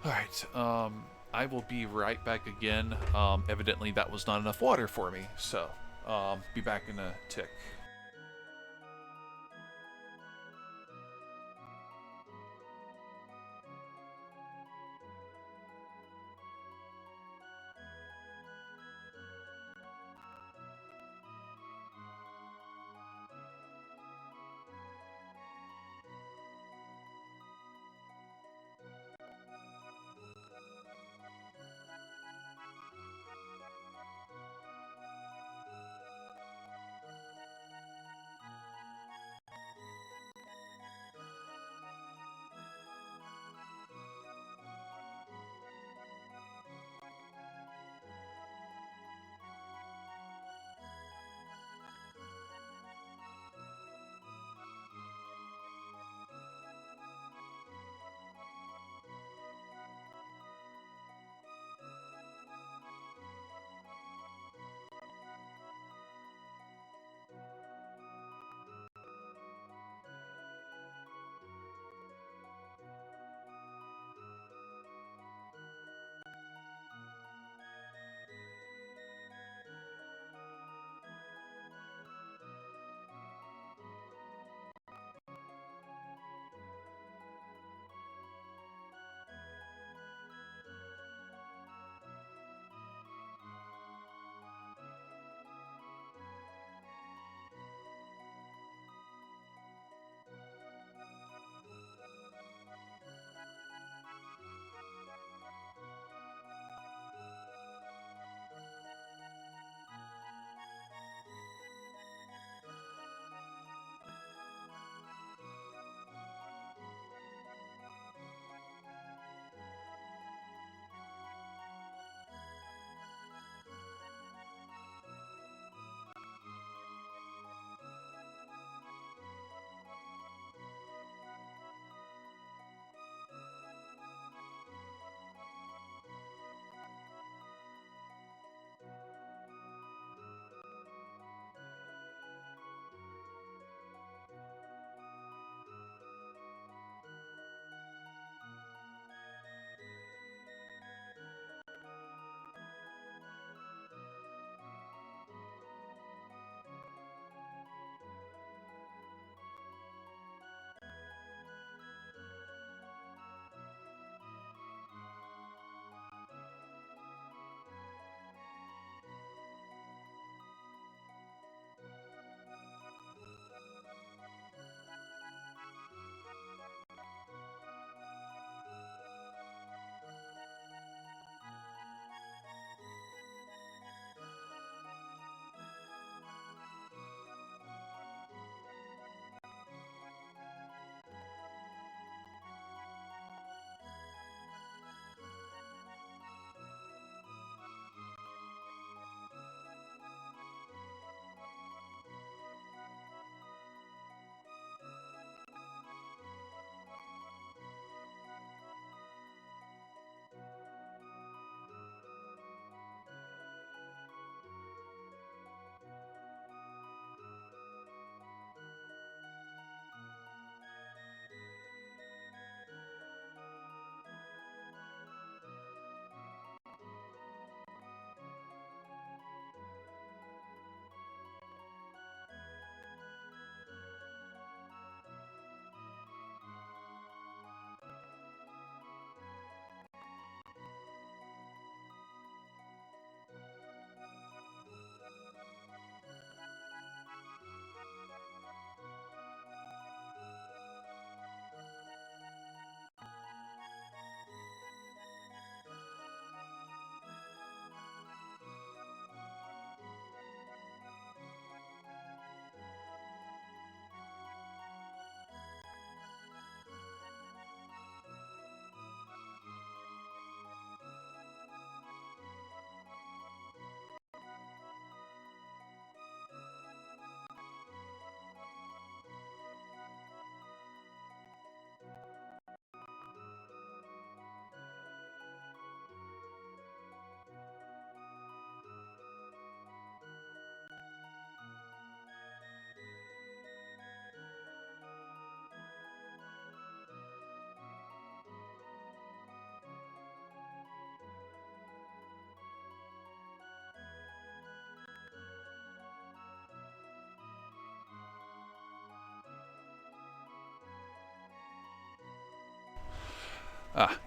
Speaker 1: Alright, I will be right back again. Evidently that was not enough water for me, so, be back in a tick.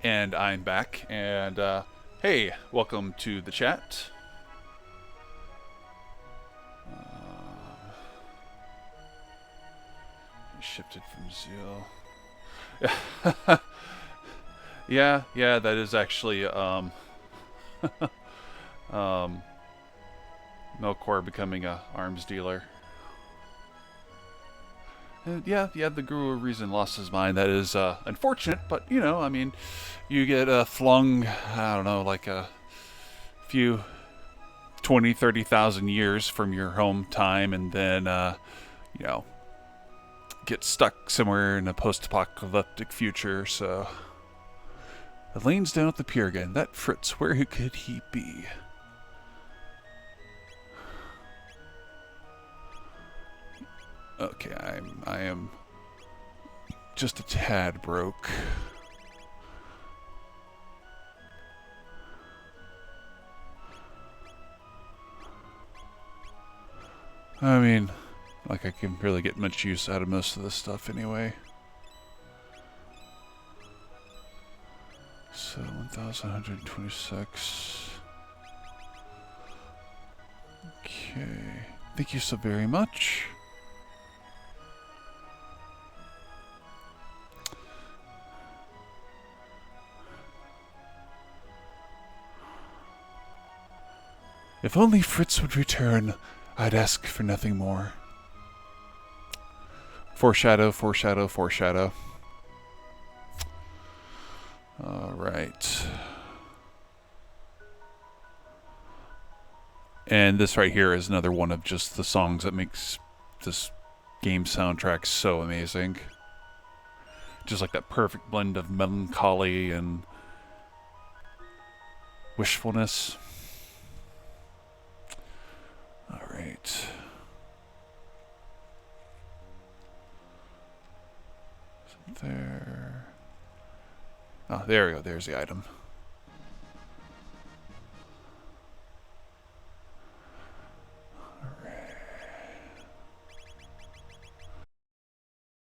Speaker 1: And I'm back. And hey, welcome to the chat. Shifted from Zeal. Yeah, that is actually Melkor becoming a arms dealer. Yeah, the Guru of Reason lost his mind. That is unfortunate, but I mean, you get flung, I don't know, like a few 20, 30,000 years from your home time, and then, get stuck somewhere in a post-apocalyptic future, so... Elaine's down at the pier again. That Fritz, where could he be? Okay, I am just a tad broke. I mean, like I can really get much use out of most of this stuff anyway. So 1,126. Okay. Thank you so very much. If only Fritz would return, I'd ask for nothing more. Foreshadow, foreshadow, foreshadow. Alright. And this right here is another one of just the songs that makes this game soundtrack so amazing. Just like that perfect blend of melancholy and wishfulness. Alright. There. Oh, there we go. There's the item.